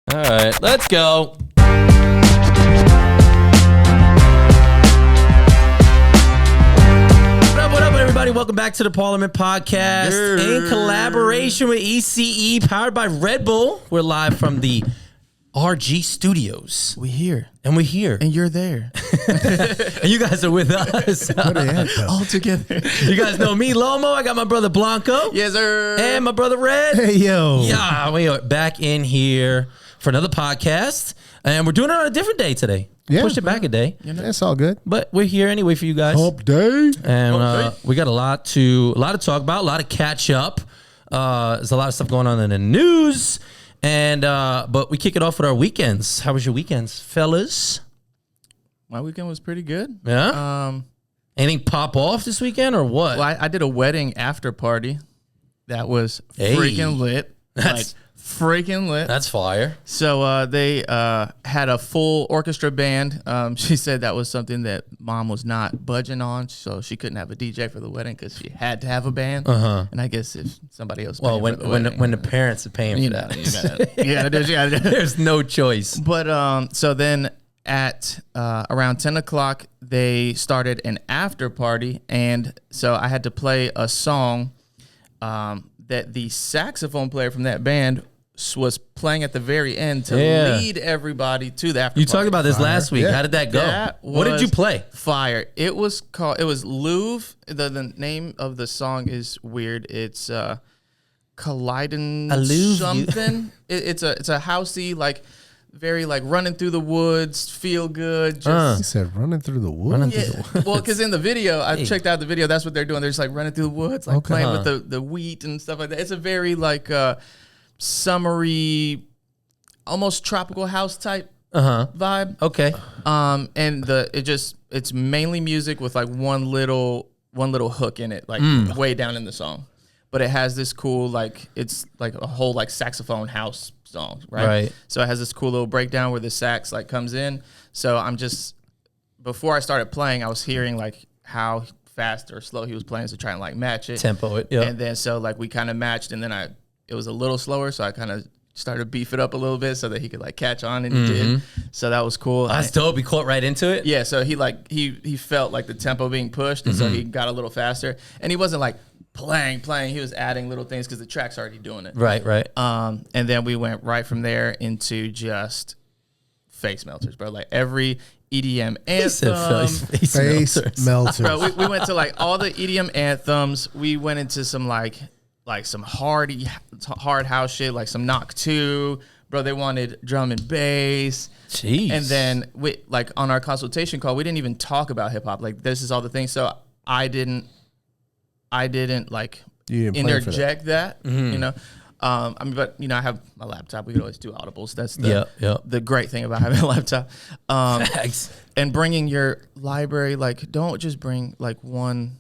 All right, let's go. What up, everybody? Welcome back to the Parliament Podcast in collaboration with ECE, powered by Red Bull. We're live from the RG Studios. We here. And we're here. And you're there. And you guys are with us. All together. You guys know me, Lomo. I got my brother Blanco. Yes, sir. And my brother Red. Hey, yo. Yeah, we are back in here for another podcast. And we're doing it on a different day today. Yeah. Pushed it back a day. That's all good. But we're here anyway for you guys. Hump day. And we got a lot to talk about, a lot to catch up. There's a lot of stuff going on in the news. And but we kick it off with our weekends. How was your weekends, fellas? My weekend was pretty good. Yeah. Anything pop off this weekend or what? Well, I did a wedding after party. That was freaking lit. That's freaking lit. That's fire. So they had a full orchestra band. She said that was something that mom was not budging on, so she couldn't have a DJ for the wedding because she had to have a band. And I guess if somebody else, Well, when the parents are paying for that, you gotta do it. There's no choice. But so then at around 10 o'clock, they started an after party, and so I had to play a song that the saxophone player from that band was playing at the very end to lead everybody to the after You party. talked about this last week. Yeah. How did that go? What did you play? Fire. It was Louvre. The name of the song is weird. It's Colliding something. It's a housey, like very like running through the woods, feel good. He said running through the woods. Well, because in the video, I checked out the video. That's what they're doing. They're just like running through the woods, like playing with the wheat and stuff like that. It's a very like summery, almost tropical house type vibe. Okay. And it's mainly music with like one little hook in it, like way down in the song. But it has this cool it's like a whole like saxophone house song, right? So it has this cool little breakdown where the sax like comes in. So before I started playing, I was hearing like how fast or slow he was playing to try and like match it. Tempo it, yeah. And then so like we kind of matched, and then it was a little slower, so I kind of started to beef it up a little bit so that he could like catch on, and he did. So that was cool. That's dope. He caught right into it. Yeah, so he felt like the tempo being pushed, and so he got a little faster. And he wasn't like playing. He was adding little things because the track's already doing it. Right. And then we went right from there into just face melters, bro. Like every EDM anthem. Face melters. Bro, we went to like all the EDM anthems. We went into some like some hard house shit, like some Knock 2. Bro, they wanted drum and bass. Jeez. And then we like on our consultation call, we didn't even talk about hip hop. Like this is all the things. So I didn't like interject that, you know. I mean, but you know, I have my laptop. We could always do audibles. That's the great thing about having a laptop. And bringing your library, like, don't just bring like one.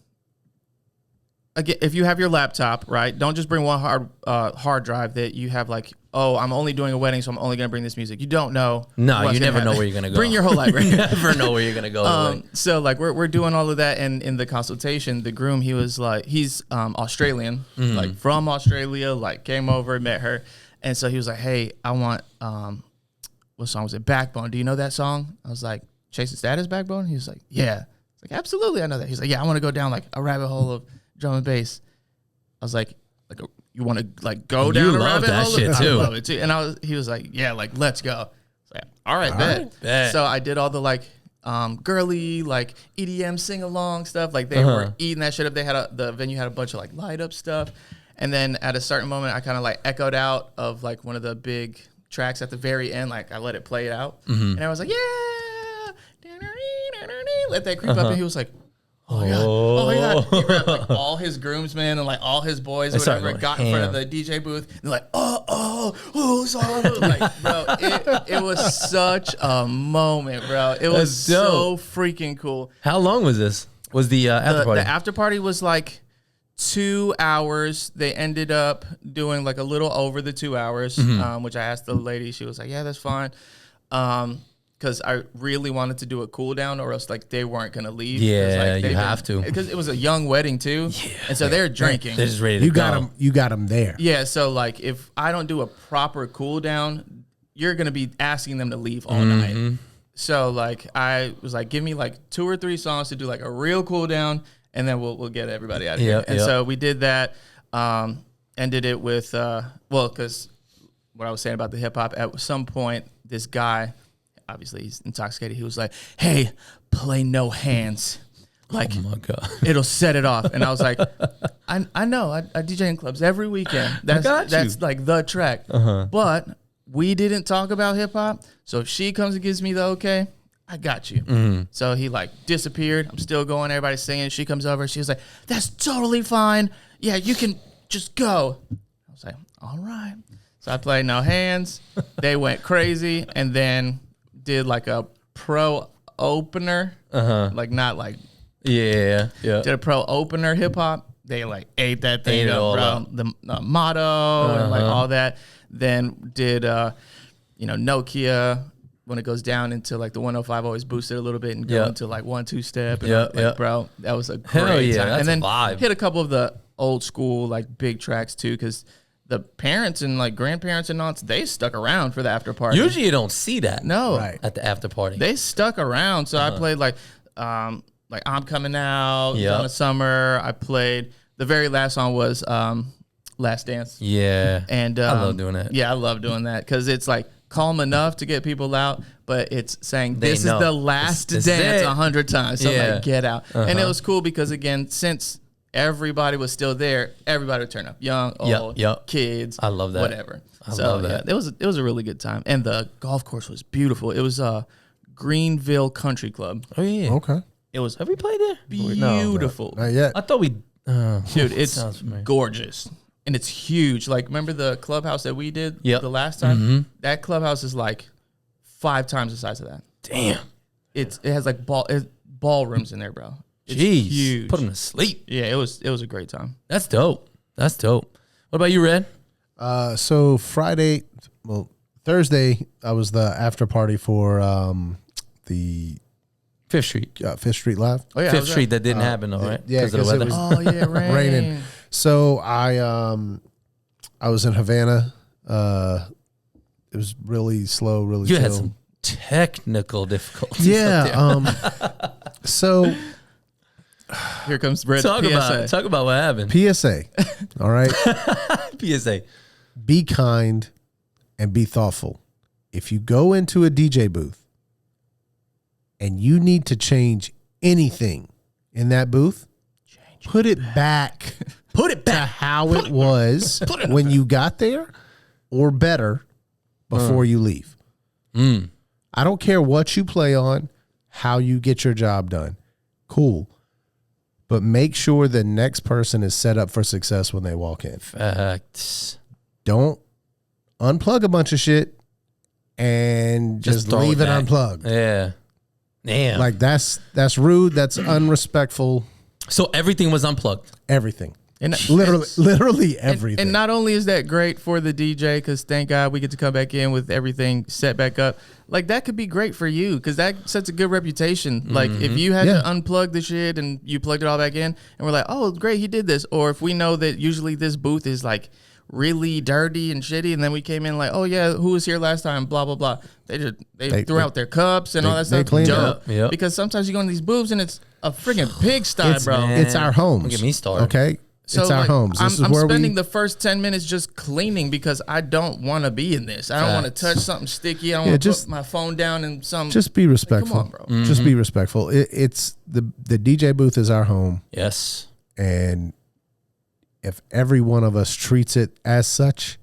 Again, if you have your laptop, right, don't just bring one hard drive that you have like, oh, I'm only doing a wedding, so I'm only going to bring this music. You don't know. No, you never know where you're going to go. Bring your whole library. You never know where you're going to go. So like we're doing all of that, and in the consultation, the groom, he was like, he's Australian, like from Australia, like came over, met her, and so he was like, hey, I want what song was it? Backbone. Do you know that song? I was like, Chasing Status Backbone? He was like, yeah. I was like, absolutely, I know that. He's like, yeah, I want to go down like a rabbit hole of drum and bass. I was like you want to like go down a rabbit hole? Shit too. I love it too. And he was like, yeah, like let's go. I was like, all right, bet. So I did all the like girly like EDM sing along stuff. Like they were eating that shit up. They had the venue had a bunch of like light up stuff. And then at a certain moment, I kind of like echoed out of like one of the big tracks at the very end. Like I let it play it out, and I was like, yeah, let that creep up. And he was like, oh my God. He grabbed like all his groomsmen and like all his boys or whatever, got in front of the DJ booth. And they're like, sorry. Like, bro, it was such a moment, bro. It was so freaking cool. How long was this? Was the after party? The after party was like 2 hours. They ended up doing like a little over the 2 hours, which I asked the lady. She was like, yeah, that's fine. Because I really wanted to do a cool down, or else like they weren't gonna leave. Yeah, you have to. Because it was a young wedding too, and so they're drinking. They're just ready to go. You got them there. Yeah, so like if I don't do a proper cool down, you're gonna be asking them to leave all night. So like I was like, give me like 2 or 3 songs to do like a real cool down, and then we'll get everybody out of here. And so we did that. Ended it with because what I was saying about the hip hop, at some point this guy, obviously he's intoxicated, he was like, hey, play No Hands. Like, oh my God. It'll set it off. And I was like, I know, I DJ in clubs every weekend. That's like the track. But we didn't talk about hip hop. So if she comes and gives me the okay, I got you. So he like disappeared. I'm still going. Everybody's singing. She comes over. She was like, that's totally fine. Yeah, you can just go. I was like, all right. So I played No Hands. They went crazy, and then did like a pro opener. Like not like. Yeah. Did a pro opener hip hop. They like ate that thing up, bro. The motto and like all that. Then did Nokia, when it goes down into like the 105, always boost it a little bit and go into like 1-2 step. And bro, that was a great time. That's and then a vibe. Hit a couple of the old school like big tracks too, because the parents and like grandparents and aunts, they stuck around for the after party. Usually you don't see that. No, at the after party. They stuck around. So I played like I'm Coming Out, Donna Summer. I played the very last song was Last Dance. Yeah, and I love doing that. Yeah, I love doing that because it's like calm enough to get people out, but it's saying this is the last dance 100 times. So like, get out. And it was cool because again, since everybody was still there, everybody would turn up, young, old, kids. I love that. Whatever. I love that. It was a really good time, and the golf course was beautiful. It was Greenville Country Club. Oh yeah. Okay. It was. Have we played there? Beautiful. Not yet. I thought we. Dude, it's gorgeous. And it's huge. Like, remember the clubhouse that we did the last time? That clubhouse is like 5 times the size of that. Damn. It has like ballrooms in there, bro. It's Jeez. huge. Put them to sleep. Yeah, it was a great time. That's dope. What about you, Red? So Thursday, I was the after party for the 5th Street. 5th Street Live. Oh yeah, 5th Street that didn't happen though, right? Yeah, because of the weather. It was raining. So I was in Havana. It was really slow, really chill. You had some technical difficulties. Yeah. So here comes Red. Talk about what happened. PSA. All right. PSA. Be kind and be thoughtful. If you go into a DJ booth and you need to change anything in that booth, put it back. Put it back to how it was when you got there, or better, before you leave. I don't care what you play on, how you get your job done. Cool. But make sure the next person is set up for success when they walk in. Facts. Don't unplug a bunch of shit and just leave it unplugged. Yeah. Damn. Like that's rude. That's unrespectful. So everything was unplugged. Everything. And literally everything. And not only is that great for the DJ, because thank God we get to come back in with everything set back up. Like that could be great for you because that sets a good reputation. Like if you had to unplug the shit and you plugged it all back in, and we're like, oh, great, he did this. Or if we know that usually this booth is like really dirty and shitty, and then we came in like, oh yeah, who was here last time? Blah blah blah. They threw out their cups and all that stuff. They cleaned up. Yep. Because sometimes you go in these booths and it's a friggin' pigsty, bro. It's our homes. Don't get me started. Okay. So it's our homes. I'm spending the first 10 minutes just cleaning because I don't want to be in this. I don't want to touch something sticky. I don't want to put my phone down and some. Just be respectful. Like, come on, bro. Just be respectful. It's the DJ booth is our home. Yes. And if every one of us treats it as such,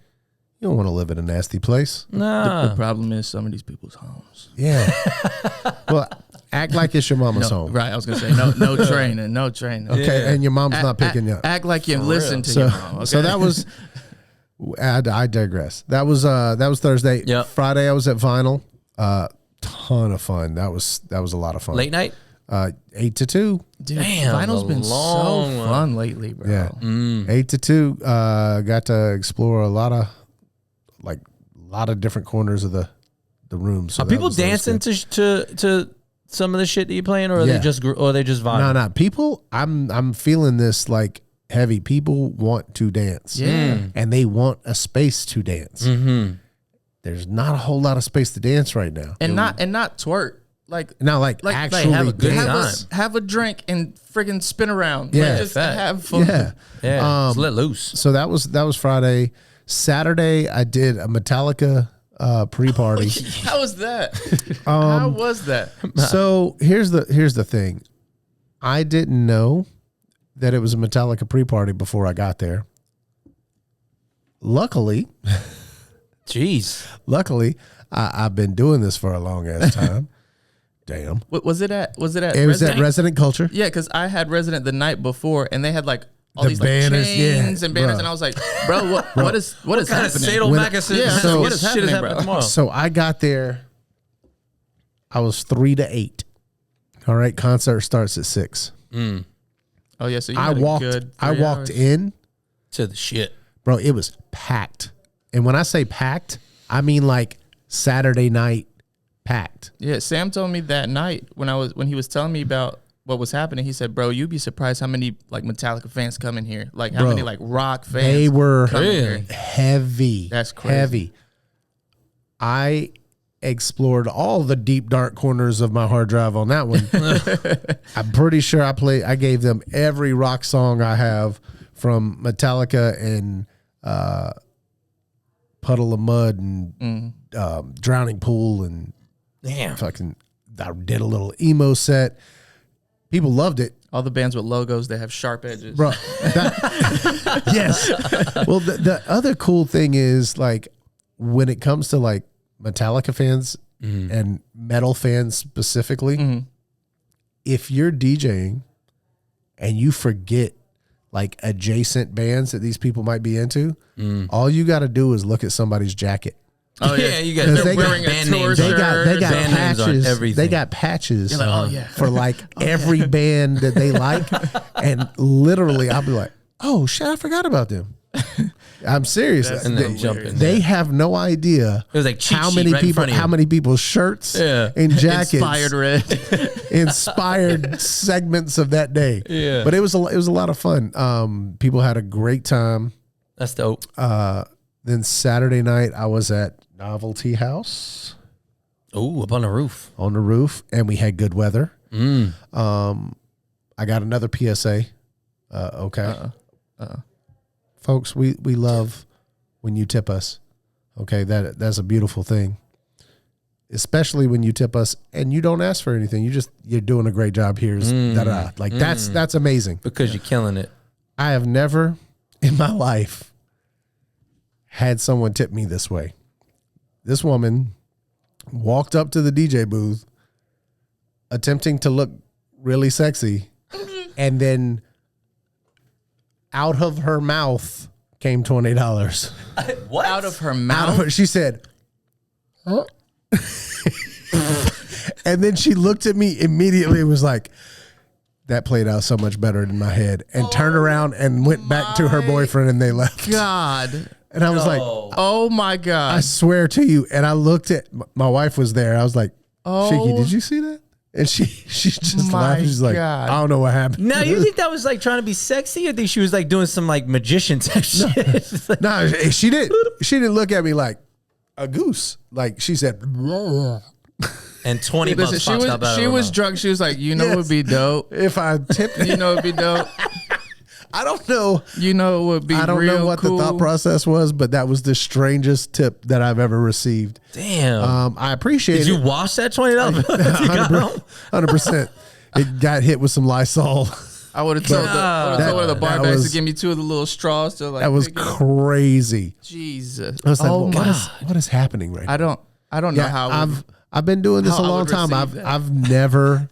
you don't want to live in a nasty place. Nah. The problem is some of these people's homes. Yeah. Well, act like it's your mama's home. Right. I was going to say, no training. No training. Okay. Yeah. And your mom's not picking you up. Act like you listen to your mom. Okay? So that was, I digress. That was Thursday. Yep. Friday, I was at Vinyl. Ton of fun. That was a lot of fun. Late night? 8 to 2. Dude, Damn, Vinyl's been so fun lately, bro. Yeah. 8 to 2. Got to explore a lot of different corners of the room. So are people dancing to some of the shit that you're playing, or are they just vibing? No. People, I'm feeling this like heavy. People want to dance. Yeah. And they want a space to dance. Mm-hmm. there's not a whole lot of space to dance right now. And not twerk. Like actually have a good time. Have a drink and friggin' spin around. Yeah. Just have fun. Yeah. Just let loose. So that was Friday. Saturday, I did a Metallica pre-party. How was that? How was that? So here's the thing. I didn't know that it was a Metallica pre-party before I got there. Luckily, I've been doing this for a long ass time. Damn. Was it at? It was at Resident Culture. Yeah, because I had Resident the night before, and they had like all The these like banners, chains yeah, and banners, bro. and I was like, bro, what is Kind of happening? sadomasochism. Yeah, so what is shit happening, bro? tomorrow. So I got there. I was 3 to 8. All right, concert starts at 6. Oh yeah, so you I had a walked. good I 3 walked hours. in, To the shit. bro. It was packed, and when I say packed, I mean like Saturday night packed. Yeah, Sam told me that night when he was telling me about what was happening. He said, "Bro, you'd be surprised how many like Metallica fans come in here. Like how Bro, many like rock fans. They were come in here. heavy. That's crazy. Heavy. I explored all the deep dark corners of my hard drive on that one. I'm pretty sure I gave them every rock song I have from Metallica and Puddle of Mud and Drowning Pool and Damn. fucking I did a little emo set. People loved it. All the bands with logos that have sharp edges. Bro, yes. Well, the other cool thing is like when it comes to like Metallica fans and metal fans specifically, if you're DJing and you forget like adjacent bands that these people might be into, all you got to do is look at somebody's jacket. Oh Yeah, you guys. Because They're wearing a band tour names. They shirt. got Band names on patches. everything. They got patches You're like, oh, yeah. for like every band that they like, and literally I'll be like, "Oh shit, I forgot about them." I'm serious. And then jump in They have no idea It was like cheat how sheet many right in people, front of you. how many people's shirts Yeah. and jackets Inspired red. inspired segments of that day. Yeah. But it was a lot of fun. People had a great time. That's dope. Then Saturday night I was at Novelty House Ooh, up on the roof. on the roof, and we had good weather. I got another PSA. Okay. Folks, we love when you tip us. Okay, that's a beautiful thing. Especially when you tip us and you don't ask for anything. You're doing a great job. Here's da-da. Like that's amazing. Because you're killing it. I have never in my life had someone tip me this way. This woman walked up to the DJ booth attempting to look really sexy, and then out of her mouth came $20. What? Out of her Out mouth. of her, she said, huh? And then she looked at me immediately and was like, that played out so much better in my head, and turned around and went back to her boyfriend, and they left. God. And I was like, Oh my God. I swear to you. And I looked at my wife was there. I was like, Shiki, did you see that? And she just My laughed. She's like, God. I don't know what happened. Now, you think that was like trying to be sexy, or think she was like doing some like magician type shit? It's like, No, she didn't look at me like a goose. Like she said, and 20 Listen, bucks popped up out of she her was mouth. drunk. She was like, you know what would be dope? if I tipped You know what would be dope? I don't know. You know what would be I don't real know what cool? the thought process was, but that was the strangest tip that I've ever received. Damn. I appreciate Did it. you wash that $20 bill that you got home? 100%. It got hit with some Lysol. I would have told one of the bar that backs was- to give me 2 of the little straws to like. That was pick it up. crazy. Jesus. I was like, Oh my. what is happening right now? I don't know how. I've been doing this how a I long would time. receive that. I've never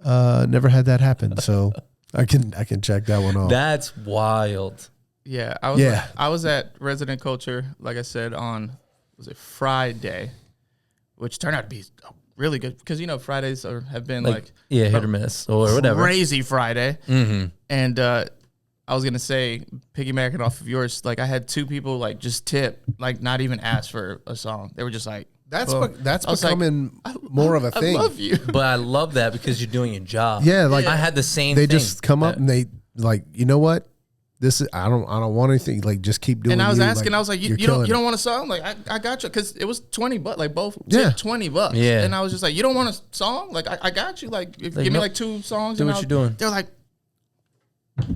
never had that happen. So I can check that one off. That's wild. Yeah, I was. Yeah. I was at Resident Culture, like I said, on was it Friday, which turned out to be really good because Fridays have been like Yeah, hit or miss or whatever. crazy Friday. And I was gonna say, piggybacking off of yours, like I had 2 people like just tip, like not even ask for a song. They were just like, that's boom. that's I was like, becoming more of a thing. I love you. But I love that because you're doing your job. Yeah, like I had the same they thing. just come up and they like, you know what? this is I don't want anything. Like, just keep doing. And I was asking, like, I was like, you don't want a song? Like, I got you, because it was $20, like both $20. Yeah. And I was just like, you don't want a song? Like, I got you. Like, give me like 2 songs. Do what you're doing. They're like,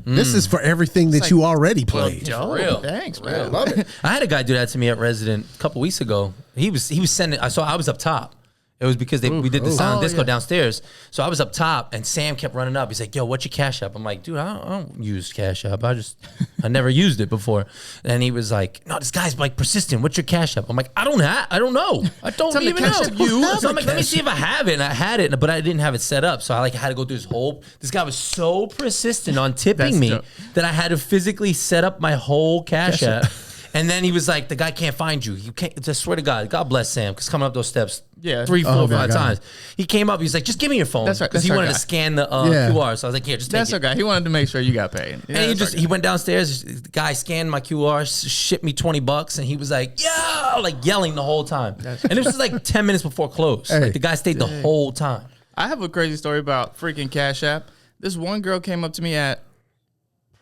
this is for everything that you already played. Well, For real. Thanks, For real. man. Love it. I had a guy do that to me at Resident a couple weeks ago. He was sending. I was up top. It was because we did the silent disco downstairs. So I was up top, and Sam kept running up. He's like, "Yo, what's your Cash App?" I'm like, "Dude, I don't use Cash App. I never used it before." And he was like, "No, this guy's like persistent. What's your Cash App?" I'm like, "I don't know. I don't even know." So I'm like, "Let me see if I have it." And I had it, but I didn't have it set up. So I had to go through this whole. This guy was so persistent on tipping me that I had to physically set up my whole Cash App. And then he was like, "The guy can't find you. You can't." Just swear to God, God bless Sam, because coming up those steps, 3, 4, 5 times, he came up. He was like, "Just give me your phone," because he wanted to scan the QR. So I was like, "Yeah, just take it." That's okay. He wanted to make sure you got paid. Yeah, and he went downstairs. The guy scanned my QR, shipped me $20, and he was like, "Yeah," like yelling the whole time. And this was like 10 minutes before close. Like, the guy stayed the whole time. I have a crazy story about freaking Cash App. This one girl came up to me at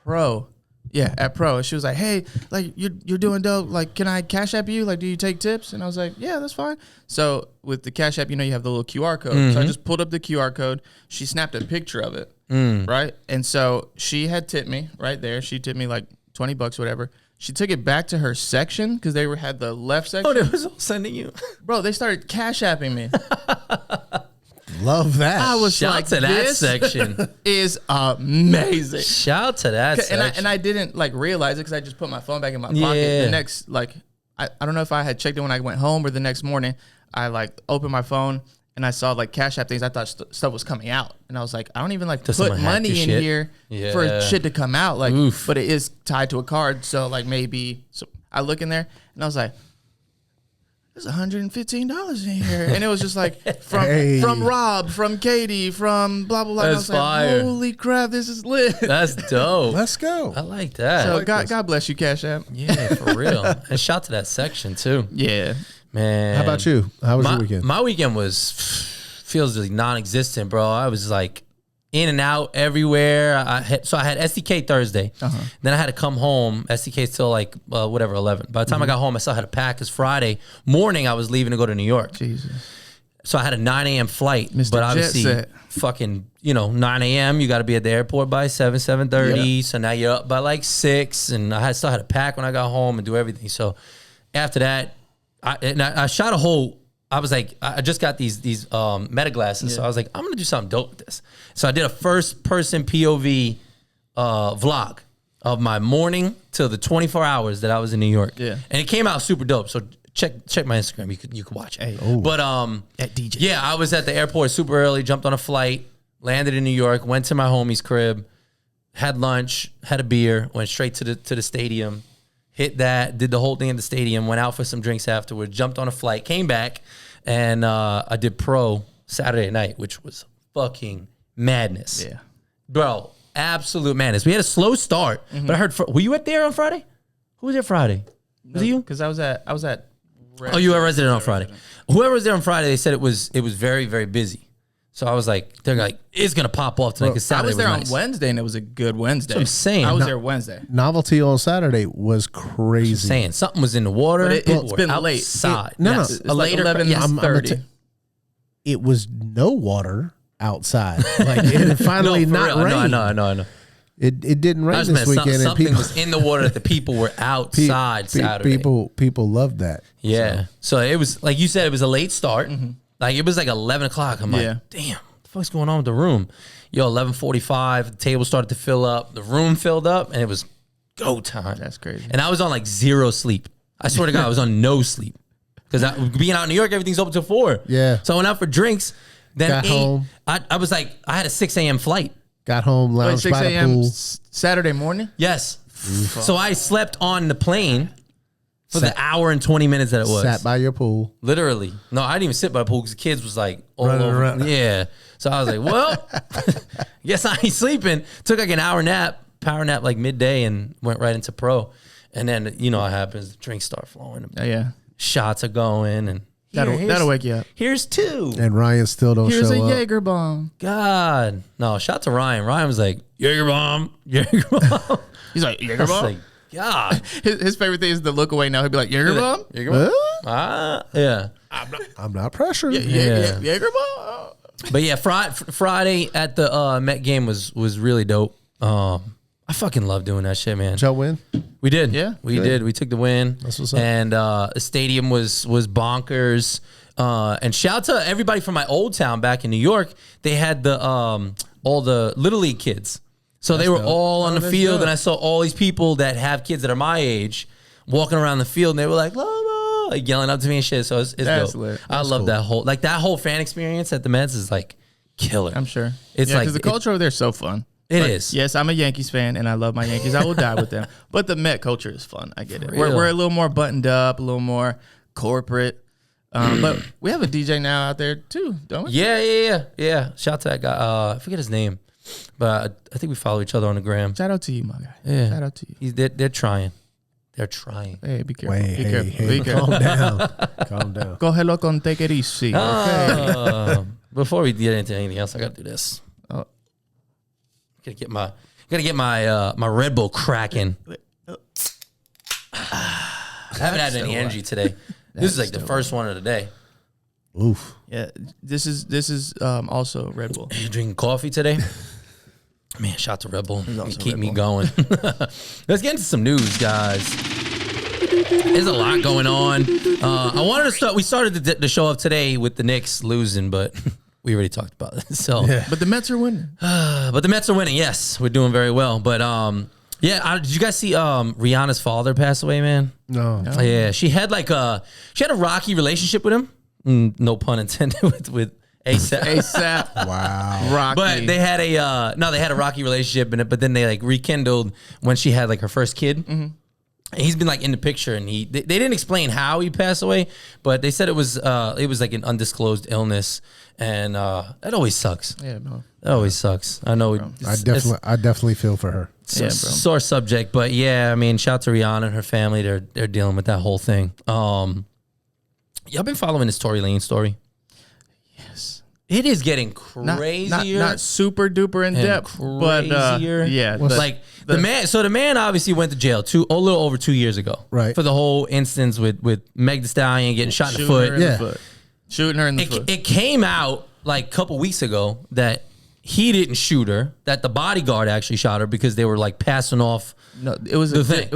Pro. Yeah, at Pro. She was like, "Hey, like you're doing dope. Like, can I Cash App you? Like, do you take tips?" And I was like, "Yeah, that's fine." So with the Cash App, you have the little QR code. So I just pulled up the QR code. She snapped a picture of it, right? And so she had tipped me right there. She tipped me like $20, whatever. She took it back to her section, because they had the left section. Oh, they was all sending you, bro. They started Cash Apping me. Love that. I was shout like, to that this section. Is amazing. Shout to that section. And I didn't like realize it, because I just put my phone back in my pocket. The next, like, I don't know if I had checked it when I went home or the next morning. I like opened my phone and I saw like Cash App things. I thought stuff was coming out, and I was like, I don't even like put money in here for shit to come out. Like, but it is tied to a card, so like maybe. So I look in there and I was like, there's $115 in here. And it was just like from Rob, from Katie, from blah, blah, blah. That's and I was fire. like, holy crap, this is lit. That's dope. Let's go. I like that. So God bless you, Cash App. Yeah, for real. And shout to that section too. Yeah. Man. How about you? How was your weekend? My weekend feels like non-existent, bro. I was like in and out everywhere. I had SDK Thursday. Then I had to come home. SDK till like 11. By the time I got home, I still had to pack, because Friday morning I was leaving to go to New York. Jesus. So I had a 9 a.m. flight. Mr. But obviously, Jet Set. fucking, 9 a.m. You got to be at the airport by 7:30. So now you're up by like 6. And I still had to pack when I got home and do everything. So after that, I shot a whole. I was like, I just got these meta glasses, so I was like, I'm gonna do something dope with this. So I did a first person POV vlog of my morning till the 24 hours that I was in New York. Yeah, and it came out super dope. So check my Instagram. You could watch it. But at DJ. Yeah, I was at the airport super early. Jumped on a flight, landed in New York, went to my homie's crib, had lunch, had a beer, went straight to the stadium. Hit that, did the whole thing in the stadium, went out for some drinks afterwards, jumped on a flight, came back, and I did Pro Saturday night, which was fucking madness. Yeah. Bro, absolute madness. We had a slow start, but I heard, were you there on Friday? Who was there Friday? Was it you? Because I was at Oh, you were a resident on Friday. Whoever was there on Friday, they said it was very, very busy. So I was like, they're like, it's going to pop off tonight, because Saturday I was there nice. on Wednesday, and it was a good Wednesday. That's what I'm saying. I was there Wednesday. Novelty on Saturday was crazy. That's what I'm saying. Something was in the water. But it's been late. Outside. No, yes. It's like 11:30. It was no water outside. Like, it finally not rain. I know. It didn't rain this weekend. Something was in the water that the people were outside Saturday. People loved that. Yeah. So it was, like you said, it was a late start. Like, it was like 11 o'clock. I'm like, damn, what the fuck's going on with the room? 11:45, the table started to fill up. The room filled up, and it was go time. That's crazy. And I was on like 0 sleep. I swear to God, I was on no sleep. Because being out in New York, everything's open till 4. Yeah. So I went out for drinks. Then got 8, home. I was like, I had a 6 a.m. flight. Got home, lounged 6 by the a.m. pool. Saturday morning? Yes. So I slept on the plane for the hour and 20 minutes that it was. Sat by your pool. Literally. No, I didn't even sit by the pool because the kids was like all Running over. around. Yeah. So I was like, well, guess I ain't sleeping. Took like an power nap like midday, and went right into Pro. And then, what happens, the drinks start flowing. Oh, yeah. Shots are going, and That'll wake you up. Here's 2. And Ryan still don't Here's show a up. Jaeger bomb. God. No, shout out to Ryan. Ryan was like, Jaeger bomb. Jaeger bomb. He's like, Jaeger bomb? Like, God. His favorite thing is the look away now. He'll be like, Jaeger bomb? Jaeger bomb? Yeah. I'm not pressured. Yeah. Jaeger bomb? But yeah, Friday at the Met game was really dope. I fucking love doing that shit, man. Joe win? We did. Yeah. We did. We took the win. That's what's up. And the stadium was bonkers. And shout out to everybody from my old town back in New York. They had the all the Little League kids. So they were all on the field, and I saw all these people that have kids that are my age walking around the field, and they were like, Lomo, like yelling up to me and shit. So it's dope. Lit. I love that whole fan experience at the Mets is like killer. I'm sure. It's like because the culture over there is so fun. It is. Yes, I'm a Yankees fan, and I love my Yankees. I will die with them. But the Met culture is fun. I get it. real. We're a little more buttoned up, a little more corporate. But we have a DJ now out there too, don't we? Yeah. Shout out to that guy. I forget his name, but I think we follow each other on the gram. Shout out to you, my guy. Yeah. Shout out to you. They're trying. They're trying. Hey, be careful. Wait, Be careful. Be hey, careful. calm down. Calm down. Go hello con take it easy. Before we get into anything else, I gotta do this. Oh. Gotta get my Red Bull cracking. I haven't had any energy today. This is like the first one of the day. Oof. Yeah, this is also Red Bull. You drinking coffee today? Man, shout out to Red Bull. also Keep Red me Bull. going. Let's get into some news, guys. There's a lot going on. I wanted to start. We started the show off today with the Knicks losing, but we already talked about it. So, But the Mets are winning. but the Mets are winning. Yes, we're doing very well. But did you guys see Rihanna's father pass away, man? No. Yeah, she had a rocky relationship with him. No pun intended with ASAP. ASAP. Wow. Rocky. But they had a rocky relationship in it, but then they like rekindled when she had like her first kid. Mm-hmm. And he's been like in the picture, and they didn't explain how he passed away, but they said it was like an undisclosed illness, and that always sucks. Yeah, bro. That always sucks. I know. I definitely feel for her. Yeah, bro. Sore subject, but yeah, I mean, shout out to Rihanna and her family. They're dealing with that whole thing. Y'all been following this Tory Lanez story? Yes. It is getting crazier. Not super duper in depth, but crazier. yeah. The man obviously went to jail a little over 2 years ago, right? For the whole instance with Meg Thee Stallion getting shot in the foot. Shooting her in the foot. It came out like a couple weeks ago that he didn't shoot her, that the bodyguard actually shot her because they were like passing off. No, it was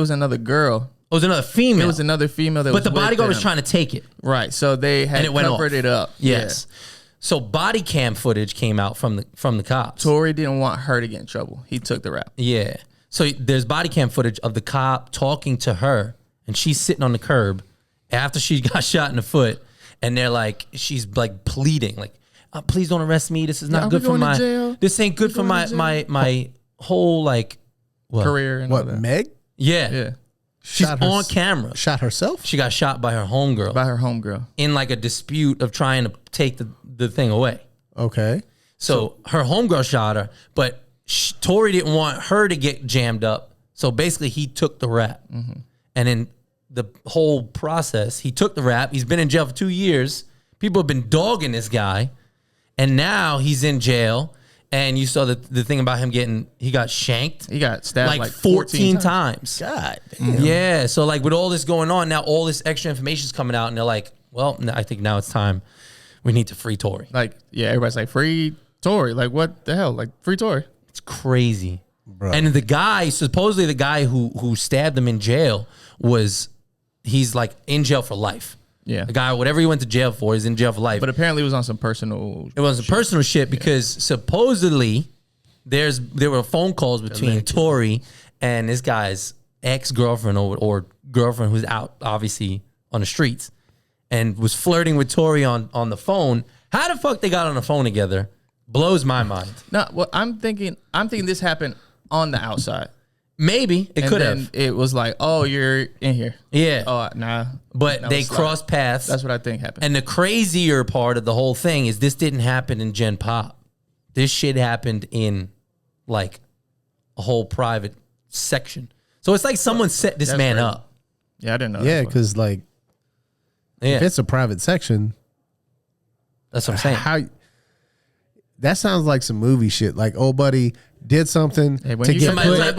another girl. It was another female. It was another female that was the bodyguard was them. trying to take it. Right. So they had covered it up. Yes. Yeah. So body cam footage came out from the cops. Tory didn't want her to get in trouble. He took the rap. Yeah. So there's body cam footage of the cop talking to her, and she's sitting on the curb after she got shot in the foot, and they're like, she's like pleading, like, please don't arrest me. This is not good for my. This ain't good for my whole like career. And what, all that. Meg? Yeah. Yeah. She's on camera. Shot herself? She got shot by her homegirl. By her homegirl. In like a dispute of trying to take the thing away. Okay. So her homegirl shot her, but Tory didn't want her to get jammed up. So basically he took the rap. Mm-hmm. And in the whole process, he took the rap. He's been in jail for 2 years. People have been dogging this guy. And now he's in jail. And you saw the thing about him he got shanked. He got stabbed like 14 times. God damn. Yeah. So like with all this going on, now all this extra information is coming out, and they're like, well, I think now it's time. We need to free Tory. Like, yeah, everybody's like, free Tory. Like, what the hell? Like, free Tory. It's crazy. Bro. And supposedly the guy who stabbed him in jail he's like in jail for life. Yeah. The guy, whatever he went to jail for, is in jail for life. But apparently it was on some personal. It was personal shit because supposedly there were phone calls between Tory and this guy's ex-girlfriend or girlfriend who's out obviously on the streets and was flirting with Tory on the phone. How the fuck they got on the phone together blows my mind. No, well, I'm thinking this happened on the outside. Maybe it could have. It was like, oh, you're in here. Yeah. Oh, nah. But No, they it's crossed paths. That's what I think happened. And the crazier part of the whole thing is this didn't happen in Gen Pop. This shit happened in like a whole private section. So it's like someone set this man crazy. up. Yeah, I didn't know. Yeah, that because like Yeah. If it's a private section, That's what I'm saying. That sounds like some movie shit. Like, old buddy did something to get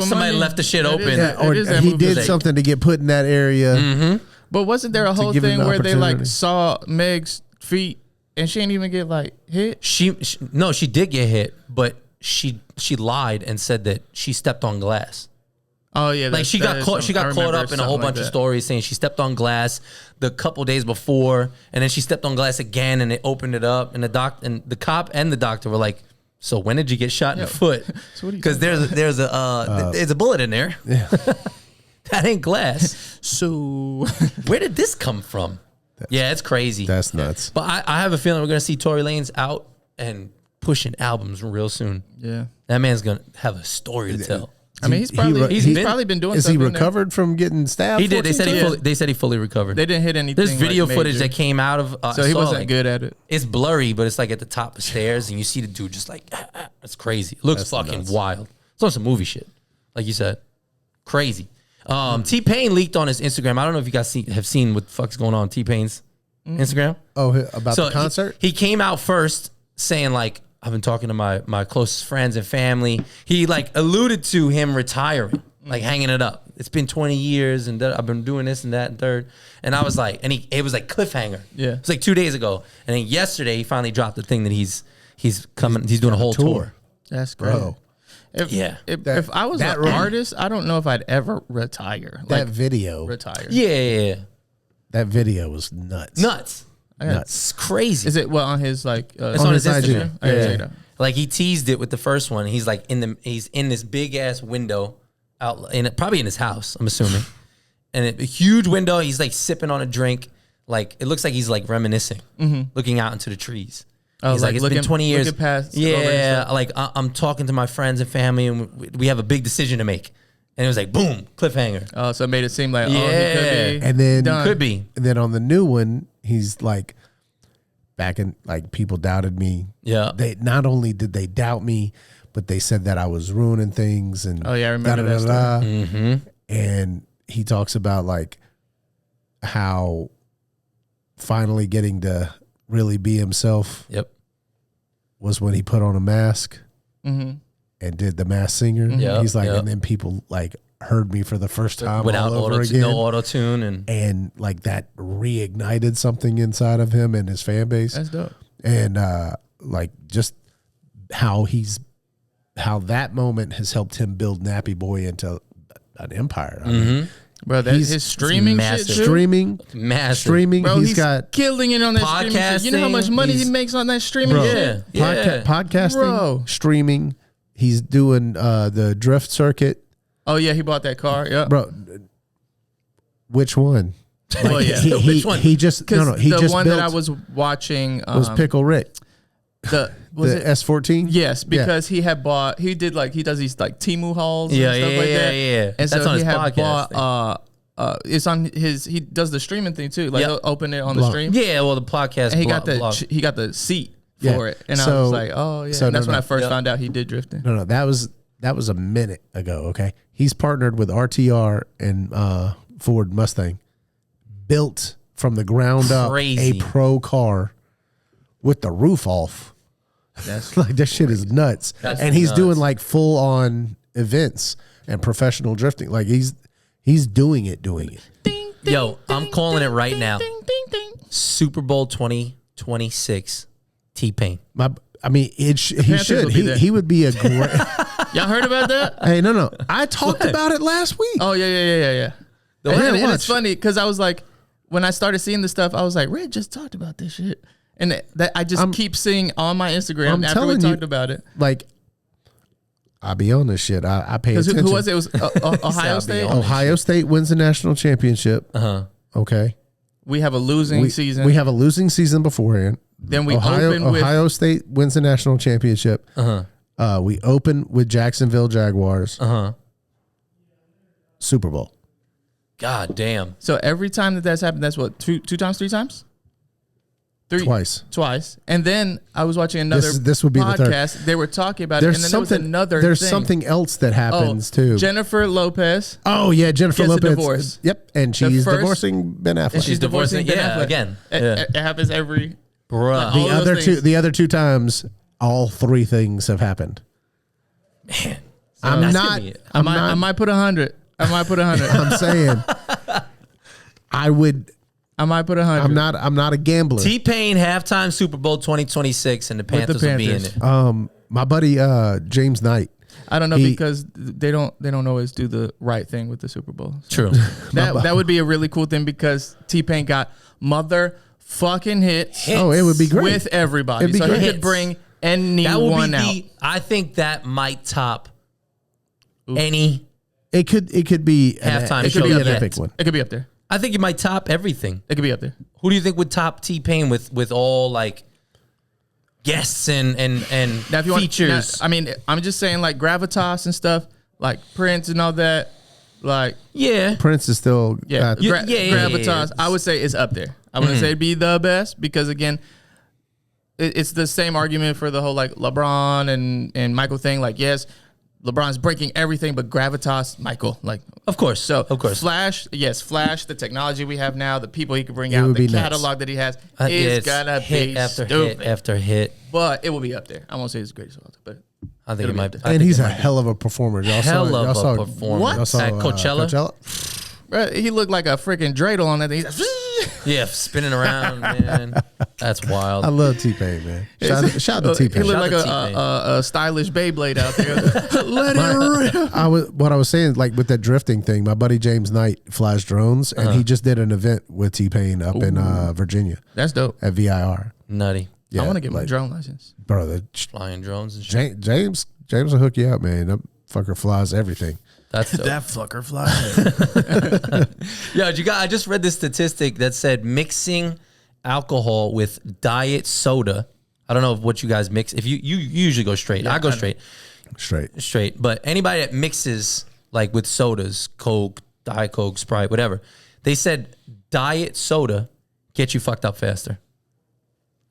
somebody left the shit open. or he did something to get put in that area. Mm-hmm. But wasn't there a whole thing where they like saw Meg's feet and she didn't even get like hit? She did get hit, but she lied and said that she stepped on glass. Oh yeah, like she got caught up in a whole bunch of stories saying she stepped on glass the couple days before, and then she stepped on glass again, and they opened it up, and the cop and the doctor were like, "So when did you get shot in the foot? Because there's a bullet in there. Yeah. That ain't glass. So where did this come from? Yeah, it's crazy. That's nuts. But I have a feeling we're gonna see Tory Lanez out and pushing albums real soon. Yeah, that man's gonna have a story to tell. I mean, he's probably been doing. Is he recovered from getting stabbed? He did. They said he fully recovered. They didn't hit anything. There's video like footage that came out of. So he wasn't good at it. It's blurry, but it's like at the top of the stairs, and you see the dude just like, it's crazy. It looks fucking wild. It's on some movie shit, like you said, crazy. T-Pain leaked on his Instagram. I don't know if you guys have seen what the fuck's going on T-Pain's Instagram. Oh, about the concert? He came out first saying like, I've been talking to my closest friends and family. He like alluded to him retiring, like hanging it up. It's been 20 years and I've been doing this and that and third. And I was like, and it was like cliffhanger. Yeah. It was like 2 days ago. And then yesterday he finally dropped the thing that he's doing a whole tour. That's great. Bro. If I was an artist, I don't know if I'd ever retire. That video. Retire. Yeah. That video was nuts. Nuts. It's crazy. Is it on his like? It's on his Instagram. Yeah. Like he teased it with the first one. He's like he's in this big ass window out probably in his house, I'm assuming, and a huge window. He's like sipping on a drink. Like it looks like he's like reminiscing, looking out into the trees. He's like, it's been 20 years. Past like I'm talking to my friends and family, and we have a big decision to make. And it was like boom, cliffhanger. Oh, so it made it seem like he could be, and then could be. And then on the new one, he's like, back in like people doubted me. Yeah. They not only did they doubt me, but they said that I was ruining things and I remember that stuff. And he talks about like how finally getting to really be himself. Yep. Was when he put on a mask. And did the Masked Singer. Yep, He's like, and then people like heard me for the first time without all over again. No auto-tune. And like that reignited something inside of him and his fan base. That's dope. And like just how that moment has helped him build Nappy Boy into an empire. I mean, bro, his streaming shit too? Streaming. Bro, he's got killing it on that streaming shit. You know how much money he makes on that streaming shit? Podcasting, bro. Streaming. He's doing the drift circuit. Oh yeah, he bought that car. Yeah, bro. Which one? Like, which one? He just He the just one built, that I was watching was Pickle Rick. The S14. Yes, because he does these like Temu hauls and stuff like that. Yeah. And that's so on he his had podcast. it's on his. He does the streaming thing too. Like he'll open it on the stream. Yeah, well the podcast. And he got the seat for it, and I was like, oh yeah. And that's when I first found out he did drifting. No, that was a minute ago. Okay, he's partnered with RTR and Ford Mustang, built from the ground up a pro car with the roof off. That's like that shit is nuts. And he's doing like full on events and professional drifting. Like he's doing it. Ding, Yo, I'm calling it right now. Ding, ding, ding. Super Bowl 2026. T-Pain. He should. He would be a great. Y'all heard about that? Hey, no. I talked about it last week. Oh yeah. And it's funny because I was like, when I started seeing the stuff, I was like, Red just talked about this shit, and that I just keep seeing on my Instagram after we talked about it. Like, I be on this shit. I pay attention. Who was it? It was Ohio State. Ohio State wins the national championship. Okay. We have a losing season. We have a losing season beforehand. Then we Ohio State wins the national championship. We open with Jacksonville Jaguars. Super Bowl. God damn. So every time that's happened, that's what, two times, 3 times? Twice. And then I was watching another this would be podcast. the third. They were talking about it. And then there was another There's thing. something else that happens too. Jennifer Lopez. Oh yeah, Jennifer gets a Lopez. divorce. Yep, and she's divorcing Ben Affleck. And she's divorcing Ben Affleck. Again. It happens every. Bruh. The other two times, all three things have happened. Man. I might put 100. I'm saying I would. I might put 100. I'm not a gambler. T-Pain halftime Super Bowl 2026 and the Panthers will be in it. My buddy James Knight. I don't know because they don't always do the right thing with the Super Bowl. So. True. That would be a really cool thing because T-Pain got motherfucking hits. Oh, it would be great with everybody. So he could bring anyone out. I think that might top any. It could be halftime. It could be an epic one. It could be up there. I think it might top everything. It could be up there. Who do you think would top T-Pain with all like guests and now if you features? I'm just saying like gravitas and stuff, like Prince and all that. Like Prince is still gravitas. I would say is up there. I wouldn't say it'd be the best because again, it's the same argument for the whole like LeBron and Michael thing. Like yes, LeBron's breaking everything, but gravitas, Michael, like of course. Flash, the technology we have now, the people he could bring out, the catalog that he has is gonna be stupid. Hit after hit. But it will be up there. I won't say it's the greatest of all time, but I think it might. And he's a hell of a performer. Hell of a performer. What? At Coachella? Bro, he looked like a freaking dreidel on that thing. Yeah, spinning around, man. That's wild. I love T-Pain, man. Shout out to T-Pain. He looked like a stylish Beyblade out there. Let it rip. What I was saying, like with that drifting thing, my buddy James Knight flies drones, and he just did an event with T-Pain up in Virginia. That's dope. At VIR. Nutty. Yeah, I want to get my drone license. Bro, flying drones and shit. James will hook you up, man. That fucker flies everything. That's dope. That fucker flies. Yeah, I just read this statistic that said mixing alcohol with diet soda. I don't know what you guys mix. If you usually go straight. I go straight. Straight. But anybody that mixes like with sodas, Coke, Diet Coke, Sprite, whatever, they said diet soda gets you fucked up faster.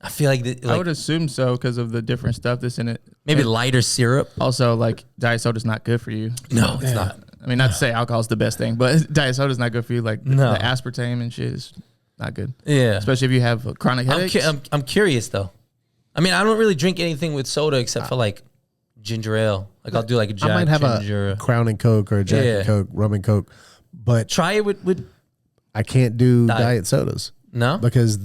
I feel like I would assume so because of the different stuff that's in it. Maybe lighter syrup. Also, like diet soda's not good for you. No, it's not. I mean, not to say alcohol's the best thing, but diet soda's not good for you. Like the aspartame and shit is not good. Yeah, especially if you have chronic headaches. I'm curious though. I mean, I don't really drink anything with soda except for like ginger ale. Like I'll do like a Jack. I might have ginger. a Crown and Coke or a Jack and Coke, rum and Coke, but try it with. I can't do diet sodas. No, because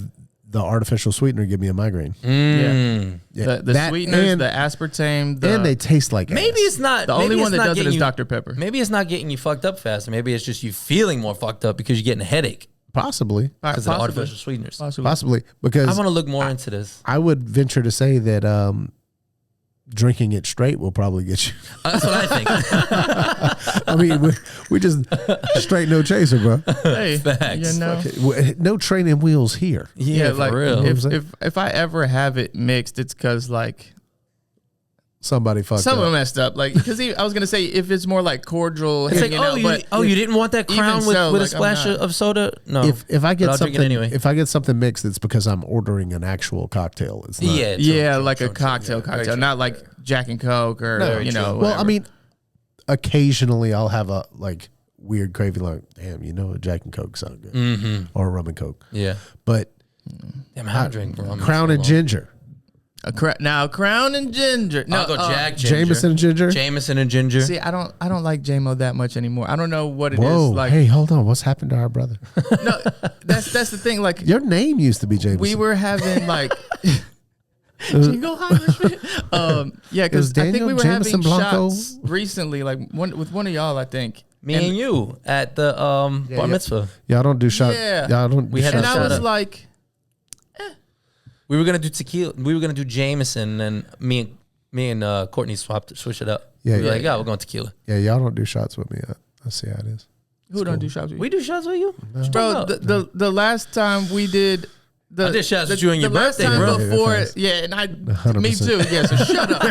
the artificial sweetener give me a migraine. Yeah. The sweeteners, the aspartame, and they taste like maybe ass. it's not. The only one that does it is Dr. Pepper. Maybe it's not getting you fucked up faster. Maybe it's just you feeling more fucked up because you're getting a headache. Possibly because of the artificial sweeteners. Possibly because I want to look more into this. I would venture to say that drinking it straight will probably get you. That's what I think. I mean, we just straight no chaser, bro. Hey, facts. You know, no training wheels here. Yeah, for like real. If I ever have it mixed, it's because like somebody fucked up. Someone messed up. Like because I was gonna say if it's more like cordial. It's like you didn't want that Crown with a splash of soda. No, if I get something anyway. If I get something mixed, it's because I'm ordering an actual cocktail. It's not. Like a cocktail, not like Jack and Coke or Well, whatever. I mean, occasionally I'll have a like weird craving, like damn, a Jack and Coke sound good, or a rum and Coke. Yeah, but damn, I drink rum. Crown and ginger. Now Crown and ginger. No, I'll go Jack ginger. Jameson and ginger. Jameson and ginger. See, I don't like J-Mo that much anymore. I don't know what it is. Like, hey, hold on. What's happened to our brother? No, that's the thing. Like your name used to be Jameson. We were having like Jingle yeah, because I think we were Jameson, having Blanco. shots recently, like with one of y'all, I think. Me and you at the bar mitzvah. Y'all don't do shots. Yeah, y'all don't. We had and I was like. We were gonna do tequila. We were gonna do Jameson, and me and Courtney switch it up. Yeah, we were like, we're going tequila. Yeah, y'all don't do shots with me. I see how it is. Who don't do shots with you? We do shots with you, bro. The last time we did. I did shots with you on your birthday, bro. Before, and me too. Yeah, so shut up.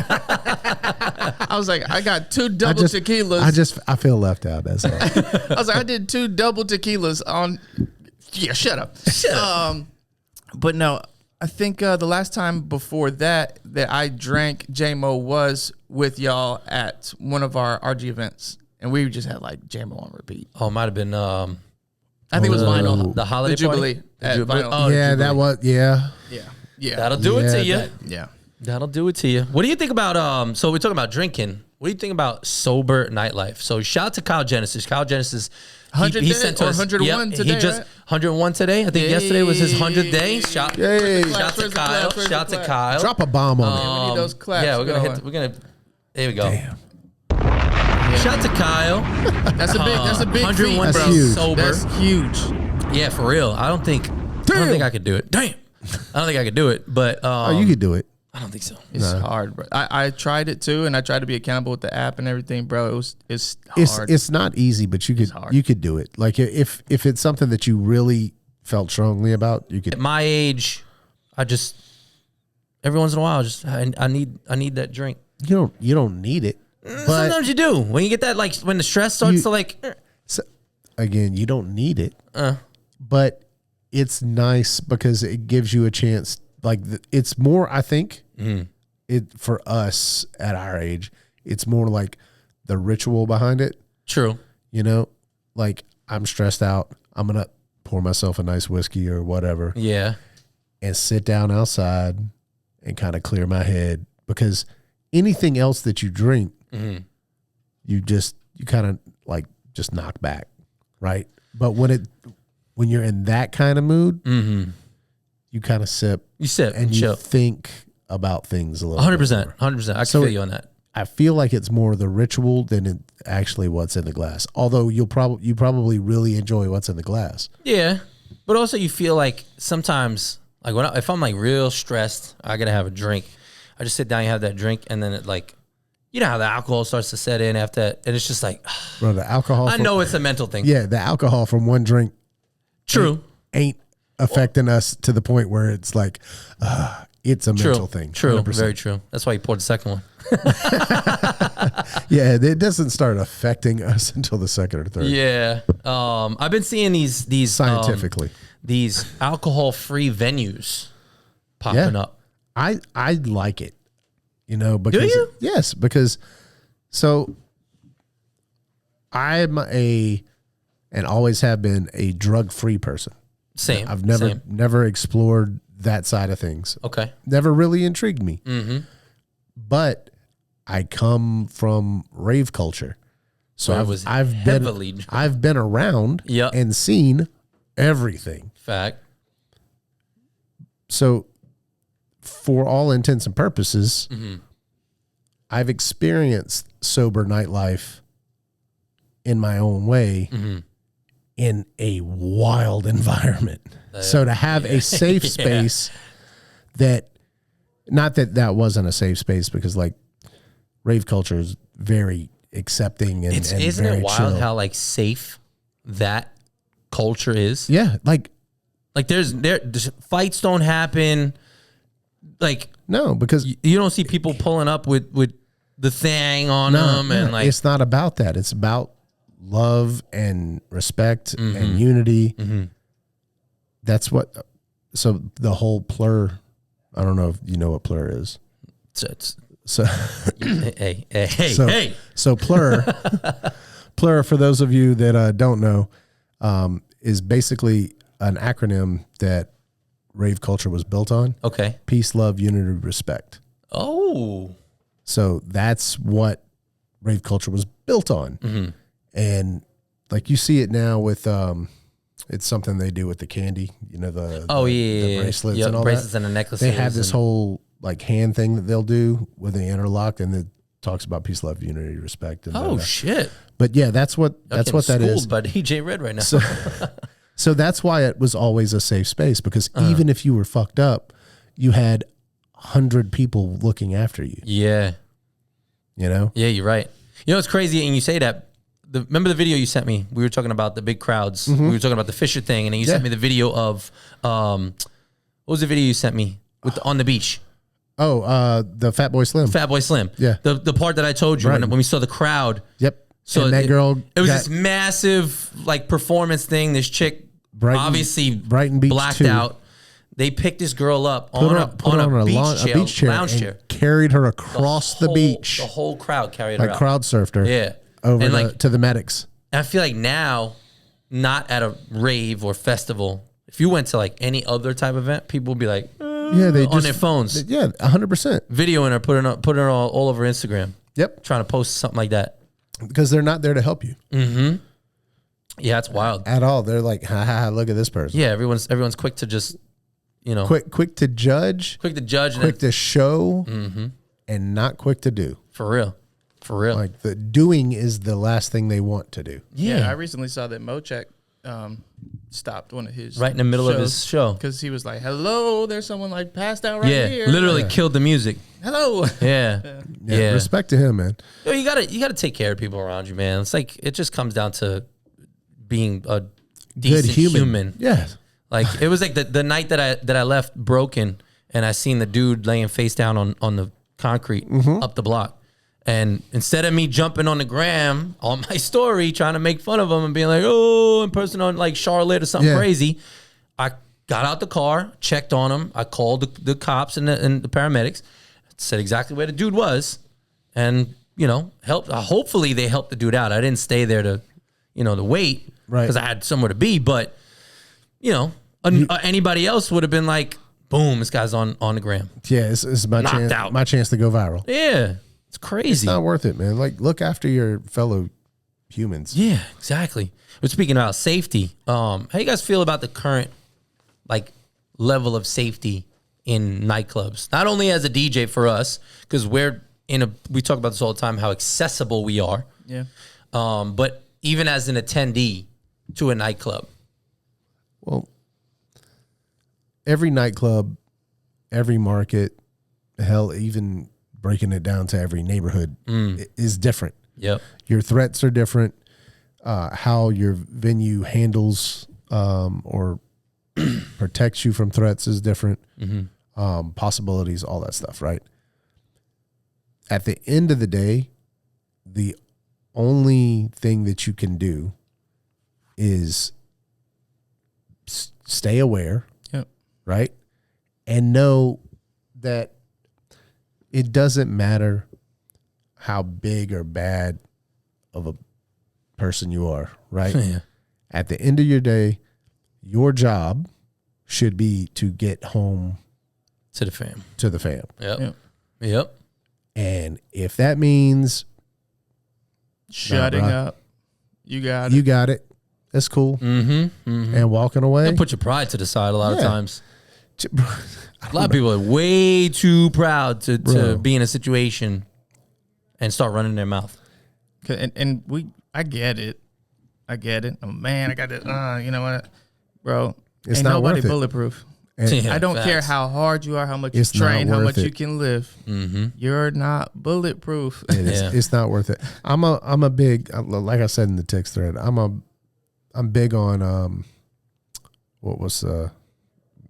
I was like, I got 2 double tequilas. I feel left out. That's all. I was like, I did 2 double tequilas on. Yeah, shut up. Shut up. But no, I think the last time before that I drank J-Mo was with y'all at one of our RG events, and we just had like J-Mo on repeat. Oh, it might have been. I think it was Vinyl, the holiday the Jubilee party? at Jubilee? Vinyl. Oh, yeah, that was Yeah. That'll do it to you. Yeah. That'll do it to you. What do you think about? So we're talking about drinking. What do you think about sober nightlife? So shout out to Kyle Genesis. Kyle Genesis. 100 he sent to us 101 today. He just 101 today. I think yesterday was his 100th day. Shout to Kyle. Shout to Kyle. Drop a bomb on it. We need those claps. Yeah, we're gonna. There we go. Damn. Shout out to Kyle. That's a big 101 feat, bro. huge. Sober. That's huge. Yeah, for real. I don't think I could do it. Damn. I don't think I could do it, but You could do it. I don't think so. It's hard, bro. I tried it too, and I tried to be accountable with the app and everything, bro. It's hard. It's not easy, but you could do it. Like if it's something that you really felt strongly about, you could. At my age, I just every once in a while, I need that drink. You don't need it. But sometimes you do. When you get that, like when the stress starts to like. So, again, you don't need it. But it's nice because it gives you a chance. Like it's more, I think, it for us at our age, it's more like the ritual behind it. True. You know, like I'm stressed out. I'm gonna pour myself a nice whiskey or whatever. Yeah. And sit down outside and kind of clear my head, because anything else that you drink, you kind of like just knock back, right? But when you're in that kind of mood, you kind of sip. You sip and you chill. think about things a little 100%. 100%. I can feel you on that. I feel like it's more the ritual than actually what's in the glass. Although you probably really enjoy what's in the glass. Yeah, but also you feel like sometimes, like if I'm like real stressed, I gotta have a drink. I just sit down and have that drink, and then it like, you know how the alcohol starts to set in after that, and it's just like, bro, the alcohol. I know it's a mental thing. Yeah, the alcohol from one drink. True. Ain't affecting us to the point where it's like, it's a mental thing. True, 100%. very true. That's why you poured the second one. Yeah, it doesn't start affecting us until the second or third. Yeah, I've been seeing these scientifically these alcohol-free venues popping up. I like it, you know, because do you? Yes, because so I'm and always have been a drug-free person. Same. I've never explored that side of things. Okay. Never really intrigued me. But I come from rave culture. So I've been around and seen everything. Fact. So for all intents and purposes, I've experienced sober nightlife in my own way in a wild environment. So to have a safe space that, not that wasn't a safe space, because like rave culture is very accepting and isn't very it wild chill. how like safe that culture is? Yeah, like there's fights don't happen. Like no, because you don't see people pulling up with the thing on them, and like it's not about that. It's about love and respect and unity. That's what. So the whole plur. I don't know if you know what plur is. So hey. So plur, plur for those of you that don't know, is basically an acronym that rave culture was built on. Okay. Peace, love, unity, respect. Oh. So that's what rave culture was built on. And like you see it now with it's something they do with the candy, you know, the bracelets and all bracelets that. and the necklaces. They have this whole like hand thing that they'll do with the interlock, and it talks about peace, love, unity, respect. And shit! But yeah, that's what that is. By DJ Red right now. So that's why it was always a safe space, because even if you were fucked up, you had 100 people looking after you. Yeah. You know? Yeah, you're right. You know, it's crazy, and you say that. Remember the video you sent me? We were talking about the big crowds. We were talking about the Fisher thing, and then you sent me the video of what was the video you sent me on the beach? Oh, the Fat Boy Slim. Fat Boy Slim. Yeah. The part that I told you when we saw the crowd. Yep. So and that girl. It was this massive like performance thing. This chick obviously Brighton Beach blacked 2. out. They picked this girl up on a beach chair, lounge chair, carried her across the beach. The whole crowd carried her out. Crowd surfed her. Yeah. Over to the medics. I feel like now, not at a rave or festival, if you went to like any other type of event, people would be like, they on their phones. Yeah, 100%. Videoing her, putting her all over Instagram. Yep. Trying to post something like that. Because they're not there to help you. Mm-hmm. Yeah, it's wild. At all. They're like, look at this person. Yeah, everyone's quick to just, quick to judge. Quick to judge. Quick to show. Mm-hmm. And not quick to do. For real. Like the doing is the last thing they want to do. Yeah, I recently saw that Mochek stopped one of his right in the middle of his show because he was like, "Hello, there's someone like passed out right here." Literally killed the music. Hello. Yeah. Respect to him, man. You gotta take care of people around you, man. It's like it just comes down to being a decent human. Yeah. Like it was like the night that I left broken and I seen the dude laying face down on the concrete up the block. And instead of me jumping on the gram on my story, trying to make fun of him and being like, oh, in person on like Charlotte or something crazy, I got out the car, checked on him. I called the cops and the paramedics, said exactly where the dude was, and helped. Hopefully they helped the dude out. I didn't stay there to, to wait because I had somewhere to be. But anybody else would have been like, boom, this guy's on the gram. Yeah, it's my chance. Out. My chance to go viral. Yeah. It's crazy. It's not worth it, man. Like, look after your fellow humans. Yeah, exactly. But speaking about safety, how you guys feel about the current level of safety in nightclubs? Not only as a DJ for us, because we talk about this all the time, how accessible we are. Yeah. But even as an attendee to a nightclub. Well, every nightclub, every market, hell, even breaking it down to every neighborhood is different. Yep. Your threats are different. How your venue handles or protects you from threats is different. Mm-hmm. Possibilities, all that stuff, right? At the end of the day, the only thing that you can do is stay aware, right? And know that it doesn't matter how big or bad of a person you are, right? Yeah. At the end of your day, your job should be to get home to the fam. Yep. And if that means shutting up, you got it. That's cool. And walking away. And put your pride to the side a lot of times. A lot of people are way too proud to be in a situation and start running their mouth. And I get it. Oh man, I got it. You know what, bro? It's ain't not nobody worth it. bulletproof. Yeah, I don't care how hard you are, how much you train, how much you can live. Mm-hmm. You're not bulletproof. It's not worth it. I'm a big, like I said in the text thread, I'm big on what was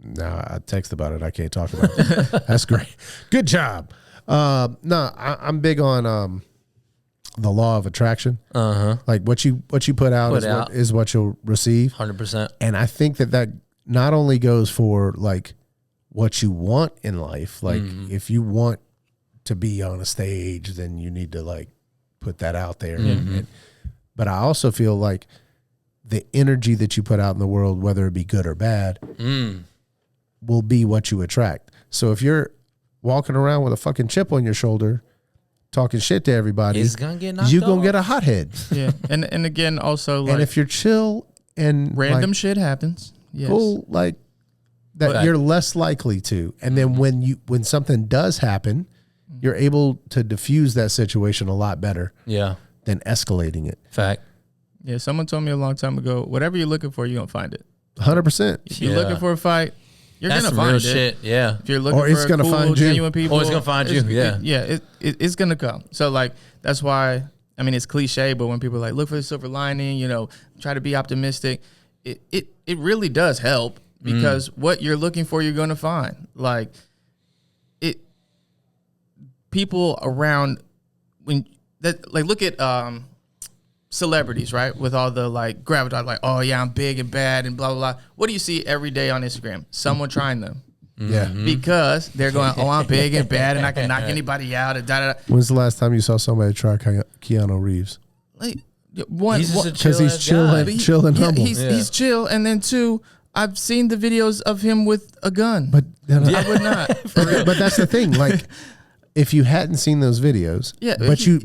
now I text about it. I can't talk about it. That's great. Good job. I'm big on the law of attraction. Like what you put out is what you'll receive. 100%. And I think that not only goes for like what you want in life. Like if you want to be on a stage, then you need to like put that out there. But I also feel like the energy that you put out in the world, whether it be good or bad, will be what you attract. So if you're walking around with a fucking chip on your shoulder, talking shit to everybody, you're gonna get a hothead. Yeah, and again, also, like, and if you're chill and random shit happens, cool, like that, you're less likely to. And then when something does happen, you're able to diffuse that situation a lot better. Yeah, than escalating it. Fact. Yeah, someone told me a long time ago, whatever you're looking for, you're gonna find it. 100%. If you're looking for a fight, you're That's gonna find it. Shit. Yeah. If you're looking for gonna cool, find genuine people, or it's gonna find you. Yeah. It's gonna come. So like that's why. I mean, it's cliche, but when people are like, look for the silver lining, try to be optimistic. It really does help because what you're looking for, you're gonna find. Like people around look at celebrities, right? With all the like gravitas, like, oh yeah, I'm big and bad and blah, blah, blah. What do you see every day on Instagram? Someone trying them. Yeah. Because they're going, oh, I'm big and bad and I can knock anybody out and da. When's the last time you saw somebody try Keanu Reeves? Like, because he's chill and humble. He's chill. And then two, I've seen the videos of him with a gun. But I would not. But that's the thing. Like, if you hadn't seen those videos,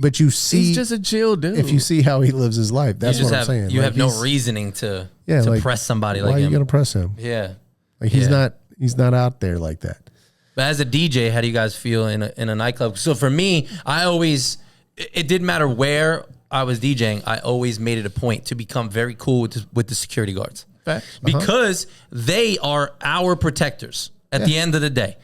but you see, he's just a chill dude. If you see how he lives his life, that's what I'm saying. You have no reasoning to press somebody like him. Why are you gonna press him? Yeah, like he's not out there like that. But as a DJ, how do you guys feel in a nightclub? So for me, it didn't matter where I was DJing. I always made it a point to become very cool with the security guards. Facts. Because they are our protectors at the end of the day.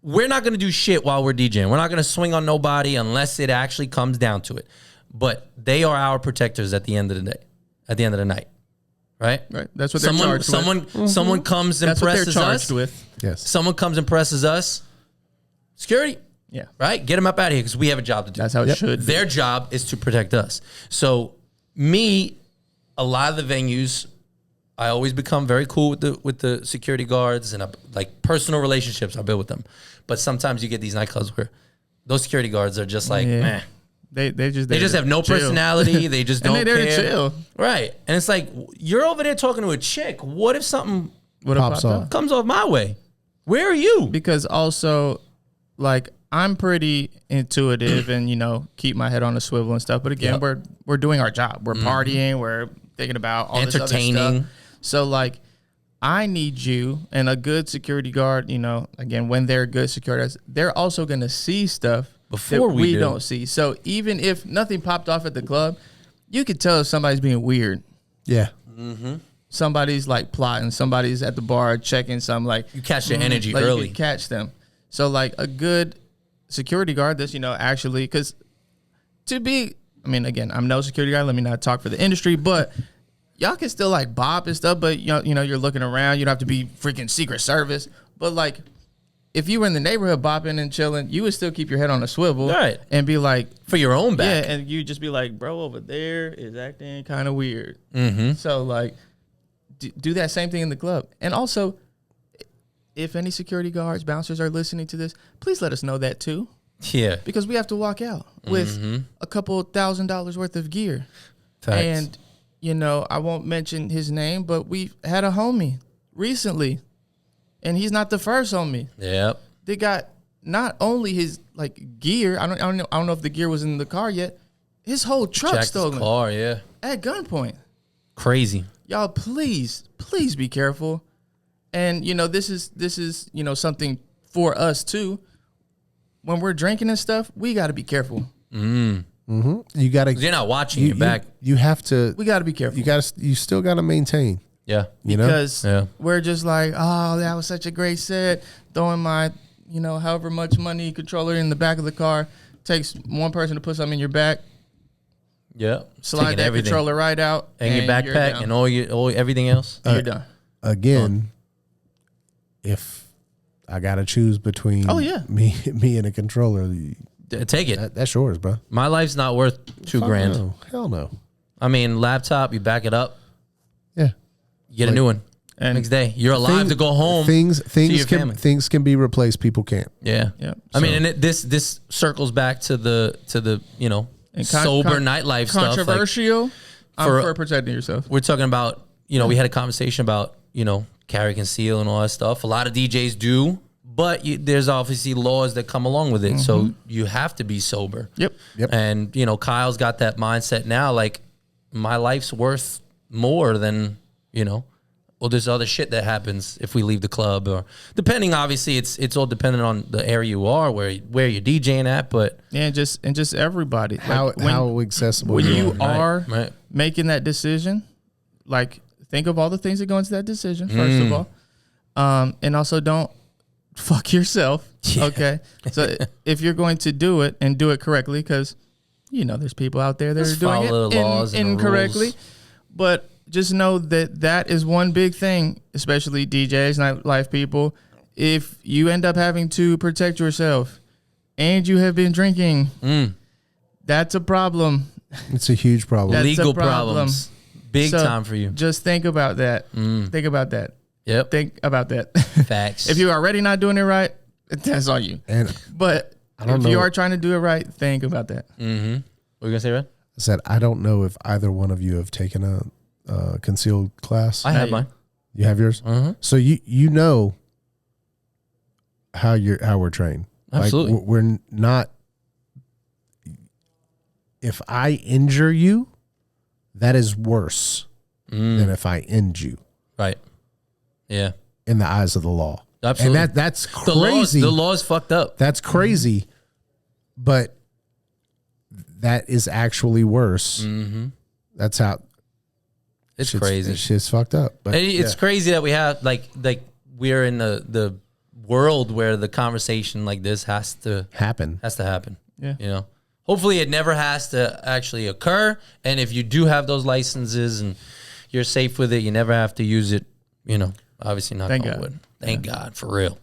We're not going to do shit while we're DJing. We're not going to swing on nobody unless it actually comes down to it. But they are our protectors at the end of the day, at the end of the night. Right? Right. That's what they're charged with. Someone comes and presses us. With. Yes. Someone comes and presses us. Security. Yeah. Right? Get them up out of here because we have a job to do. That's how it should be. Their job is to protect us. So a lot of the venues, I always become very cool with the security guards and like personal relationships I build with them. But sometimes you get these nightclubs where those security guards are just like, meh. They just have no personality. They just don't and they're care. There to chill. Right. And it's like, you're over there talking to a chick. What if something pops off? Comes off my way? Where are you? Because also, like, I'm pretty intuitive and, keep my head on a swivel and stuff. But again, we're doing our job. We're partying. We're thinking about all this other stuff. So, like, I need you and a good security guard, again, when they're good security guards, they're also going to see stuff before that we don't see. So even if nothing popped off at the club, you could tell if somebody's being weird. Yeah. Mm-hmm. Somebody's like plotting. Somebody's at the bar checking something. Like, you catch their energy like early. You can catch them. So like a good security guard that's, actually, because again, I'm no security guard. Let me not talk for the industry, but y'all can still like bop and stuff, but you're looking around. You don't have to be freaking Secret Service. But like, if you were in the neighborhood bopping and chilling, you would still keep your head on a swivel, right? And be like, for your own back, and you just be like, bro, over there is acting kind of weird. Mm-hmm. So like, do that same thing in the club. And also, if any security guards, bouncers are listening to this, please let us know that too. Yeah, because we have to walk out with a couple $1,000s worth of gear. Facts. And I won't mention his name, but we had a homie recently, and he's not the first homie. Yep. They got not only his like gear. I don't know if the gear was in the car yet. His whole truck stolen. His car, yeah. At gunpoint. Crazy. Y'all, please be careful. And this is something for us too. When we're drinking and stuff, we got to be careful. Mm-hmm. You got to. You're not watching your back. You have to. We got to be careful. You still got to maintain. Yeah. Because we're just like, oh, that was such a great set. Throwing my, however much money controller in the back of the car. Takes one person to put something in your back. Yeah. Slide that controller right out. And your backpack and all everything else. You're done. Again, if I got to choose between me and a controller, take it. That's yours, bro. My life's not worth $2,000. No. Hell no. I mean, laptop, you back it up. Yeah. You get a new one. And next day, you're alive to go home. Things can be replaced. People can't. Yeah. I mean, and this circles back to the sober nightlife stuff. Controversial. Like, I'm for protecting yourself. We're talking about we had a conversation about carry, conceal, and all that stuff. A lot of DJs do, but there's obviously laws that come along with it. So you have to be sober. Yep. And Kyle's got that mindset now. Like, my life's worth more than there's other shit that happens if we leave the club, or depending. Obviously, it's all dependent on the area you are, where you're DJing at. But just everybody. How accessible when you are right. making that decision, like, think of all the things that go into that decision, first of all. And also don't fuck yourself. Yeah. Okay. So if you're going to do it and do it correctly, because, there's people out there that are doing it incorrectly. But just know that is one big thing, especially DJs, nightlife people. If you end up having to protect yourself and you have been drinking, that's a problem. It's a huge problem. That's Legal a problem. problems. Big time for you. Just think about that. Think about that. Yep. Think about that. Facts. If you're already not doing it right, that's on you. But if you are trying to do it right, think about that. Mm-hmm. What were you gonna say, Red? I said I don't know if either one of you have taken a concealed class. I have mine. You have yours. So you know how we're trained. Absolutely. Like we're not. If I injure you, that is worse than if I end you. Right. Yeah. In the eyes of the law. Absolutely. And that's crazy. The law is fucked up. That's crazy. But that is actually worse. Mm-hmm. That's how. It's crazy. Shit's fucked up. But it's crazy that we have like we're in the world where the conversation like this has to happen. Yeah. You know. Hopefully it never has to actually occur. And if you do have those licenses and you're safe with it, you never have to use it, you know, obviously not Thank on God. wood. Thank God, for real.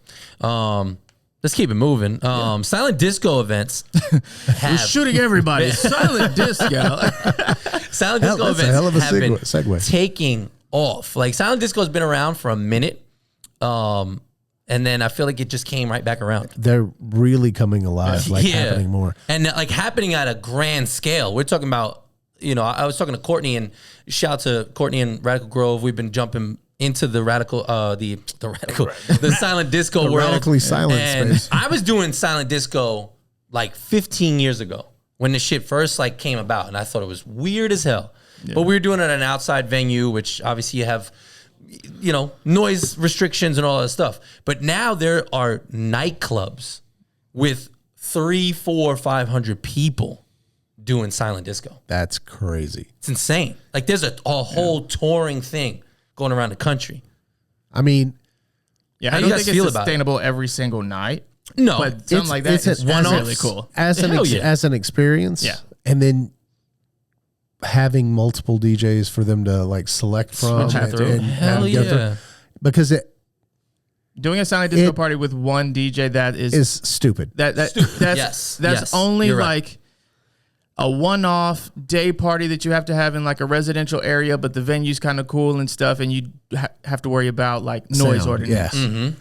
Let's keep it moving. Silent disco events. We're shooting everybody. Silent disco. Silent disco that's events a hell of a have been segue. taking off. Like silent disco has been around for a minute. And then I feel like it just came right back around. They're really coming alive, happening more. And like happening at a grand scale. We're talking about, you know, I was talking to Courtney, and shout out to Courtney and Radical Grove. We've been jumping into the the silent disco world. Radically silent and space. I was doing silent disco like 15 years ago when the shit first like came about, and I thought it was weird as hell. Yeah. But we were doing it at an outside venue, which obviously you have, you know, noise restrictions and all that stuff. But now there are nightclubs with 300, 400, 500 people doing silent disco. That's crazy. It's insane. Like there's a whole touring thing going around the country. I mean, yeah, I don't think it's sustainable every single night. No, but something like that is really cool. As an experience. Yeah. And then having multiple DJs for them to like select from. Hell yeah. Because doing a silent disco party with one DJ that is stupid. That's only like a one-off day party that you have to have in like a residential area, but the venue's kind of cool and stuff, and you have to worry about like noise ordinance. Yes.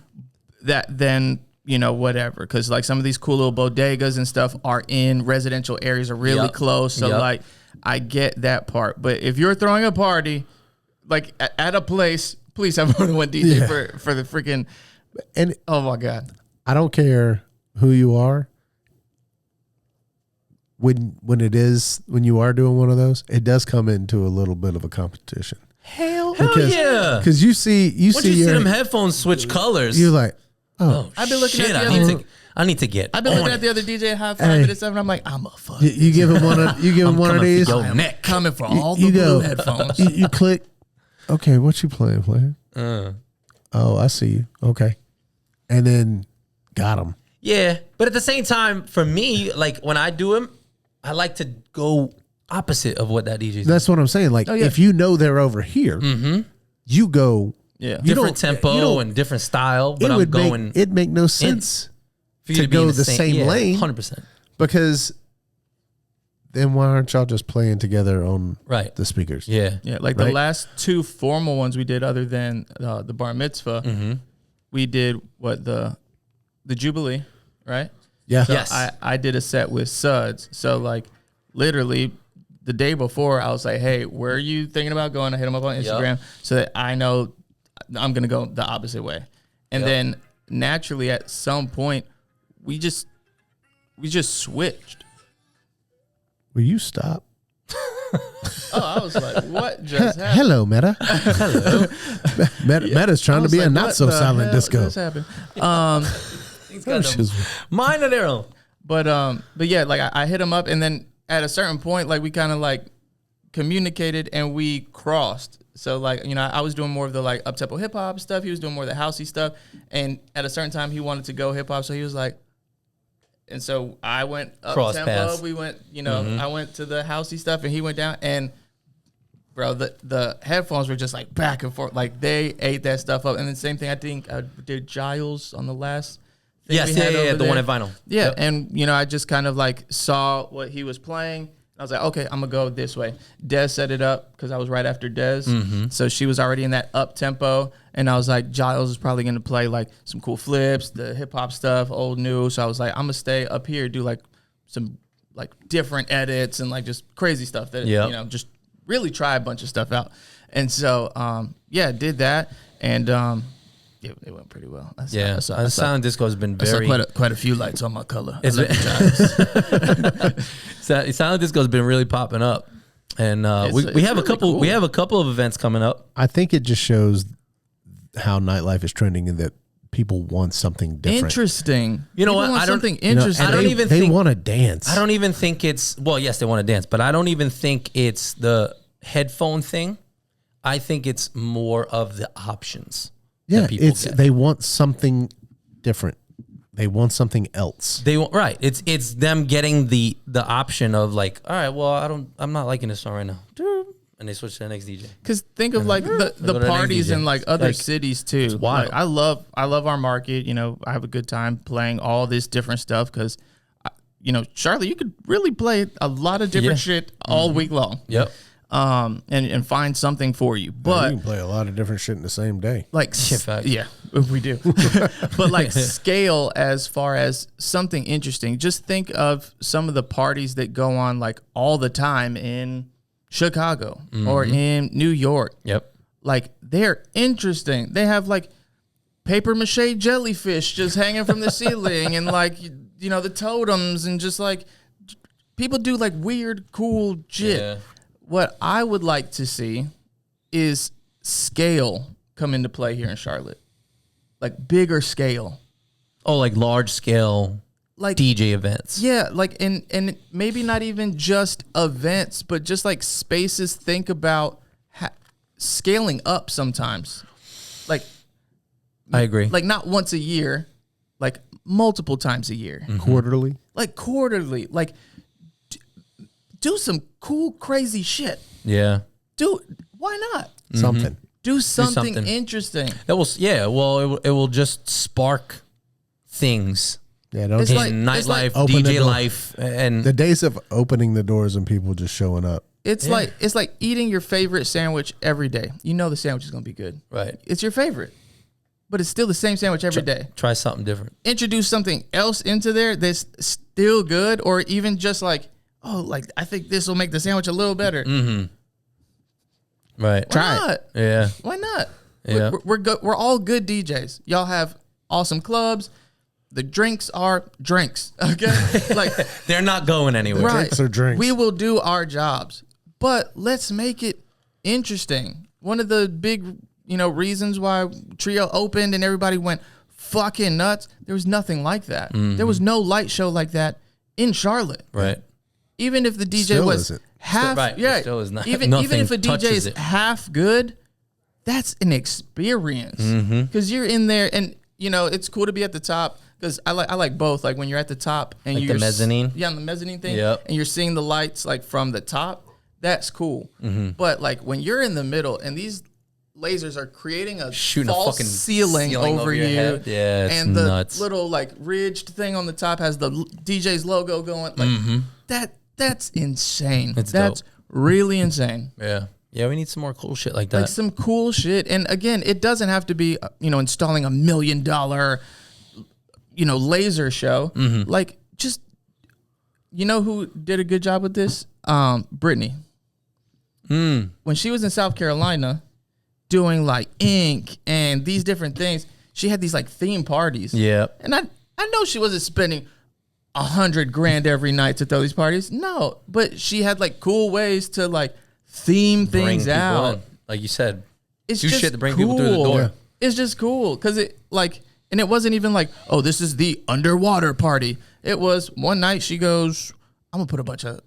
That then, you know, whatever, because like some of these cool little bodegas and stuff are in residential areas, are really close. So like I get that part, but if you're throwing a party like at a place, please have more than one DJ for the freaking. And oh my God, I don't care who you are. When you are doing one of those, it does come into a little bit of a competition. Hell yeah! Because you see them headphones switch colors, you're like, oh, I've been looking shit, at the other. I need to get. I've been looking at the other DJ high five and stuff, and I'm like, I'm a fuck. You give him one of these. Your neck coming for all the blue headphones. You click. Okay, what you playing, player? Oh, I see you. Okay, and then got him. Yeah, but at the same time, for me, like when I do them, I like to go opposite of what that DJ's doing. That's what I'm saying. Like if you know they're over here, you go. Yeah, different tempo and different style. But It'd make no sense for you to go the same lane. 100%. Because then why aren't y'all just playing together on the speakers? Yeah. Yeah, like the last two formal ones we did other than the bar mitzvah, we did the Jubilee, right? Yeah. So I did a set with Suds. So like literally the day before I was like, hey, where are you thinking about going? I hit him up on Instagram so that I know I'm going to go the opposite way. And then naturally at some point we just switched. Will you stop? I was like, what just happened? Hello, Meta. Hello. Meta's trying to be a not so silent disco. What just happened? He's got mind of their own. But yeah, like I hit him up, and then at a certain point, like we kind of like communicated and we crossed. So like, you know, I was doing more of the like up tempo hip hop stuff. He was doing more of the housey stuff. And at a certain time he wanted to go hip hop. So he was like, and so I went up tempo. We went, you know, I went to the housey stuff and he went down, and bro, the headphones were just like back and forth. Like they ate that stuff up. And then same thing, I think I did Giles on the last thing. Yes, the one at Vinyl. Yeah. Yep. And you know, I just kind of like saw what he was playing. I was like, okay, I'm gonna go this way. Dez set it up because I was right after Dez, so she was already in that up tempo, and I was like, Giles is probably gonna play like some cool flips, the hip hop stuff, old new. So I was like, I'm gonna stay up here, do like some like different edits and like just crazy stuff that just really try a bunch of stuff out. And so did that, and it went pretty well. Silent Disco has been very quite a few lights on my color. Silent Disco has been really popping up, and we have a couple. Cool. We have a couple of events coming up. I think it just shows how nightlife is trending and that people want something different. Interesting. You know what? I don't something interesting. I don't even think they want to dance. I don't even think it's yes, they want to dance, but I don't even think it's the headphone thing. I think it's more of the options. Yeah, they want something different. They want something else. It's them getting the option of like, all right, well, I'm not liking this song right now, and they switch to the next DJ. Because think of like the parties in like other cities too. Like, I love our market. You know, I have a good time playing all this different stuff because, Charlotte, you could really play a lot of different shit all week long. Yep. And find something for you. But you can play a lot of different shit in the same day. Like, we do. But like scale as far as something interesting. Just think of some of the parties that go on like all the time in Chicago or in New York. Yep. Like, they're interesting. They have like paper mache jellyfish just hanging from the ceiling and like, the totems and just like people do like weird, cool shit. Yeah. What I would like to see is scale come into play here in Charlotte. Like bigger scale. Oh, like large scale like DJ events. Yeah, like and maybe not even just events, but just like spaces. Think about scaling up sometimes. Like I agree. Like not once a year, like multiple times a year. Quarterly? Like quarterly. Like do some cool, crazy shit. Yeah. Why not? Something. Do something interesting. It will just spark things. Yeah, it's like nightlife, DJ life, and the days of opening the doors and people just showing up. It's like eating your favorite sandwich every day. You know the sandwich is gonna be good. Right. It's your favorite, but it's still the same sandwich every day. Try something different. Introduce something else into there that's still good, or even just like, I think this will make the sandwich a little better. Right. Why not? Yeah. Why not? Yeah. We're all good DJs. Y'all have awesome clubs. The drinks are drinks. Okay. Like they're not going anywhere. Right. Drinks are drinks. We will do our jobs, but let's make it interesting. One of the big, reasons why Trio opened and everybody went fucking nuts. There was nothing like that. There was no light show like that in Charlotte. Right. Even if the DJ still was isn't. half, still is not, even if a DJ is half good, that's an experience because you're in there, and it's cool to be at the top because I like both. Like when you're at the top and like you're the mezzanine, on the mezzanine thing, yep. and you're seeing the lights like from the top. That's cool. But like when you're in the middle and these lasers are creating a false fucking ceiling over you, head. Yeah, it's and the nuts. little like ridged thing on the top has the DJ's logo going like That's insane. That's dope. Really insane. Yeah. Yeah, we need some more cool shit like that. Like some cool shit. And again, it doesn't have to be, installing $1 million, laser show. Like just, who did a good job with this? Brittany. When she was in South Carolina doing like Ink and these different things, she had these like theme parties. Yeah. And I know she wasn't spending $100,000 every night to throw these parties. No, but she had like cool ways to like theme things out. In. Like you said, it's do just shit to bring cool. people through the door. Yeah. It's just cool because it like, and it wasn't even like, oh, this is the underwater party. It was one night she goes, I'm gonna put a bunch of.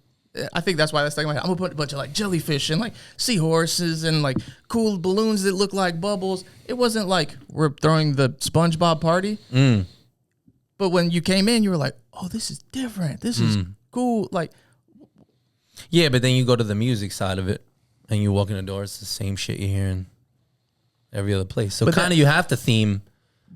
I think that's why that's like I'm gonna put a bunch of like jellyfish and like seahorses and like cool balloons that look like bubbles. It wasn't like we're throwing the SpongeBob party. But when you came in, you were like, oh, this is different. This is cool. Like, yeah, but then you go to the music side of it and you walk in the door, it's the same shit you're hearing every other place. So kind of you have to theme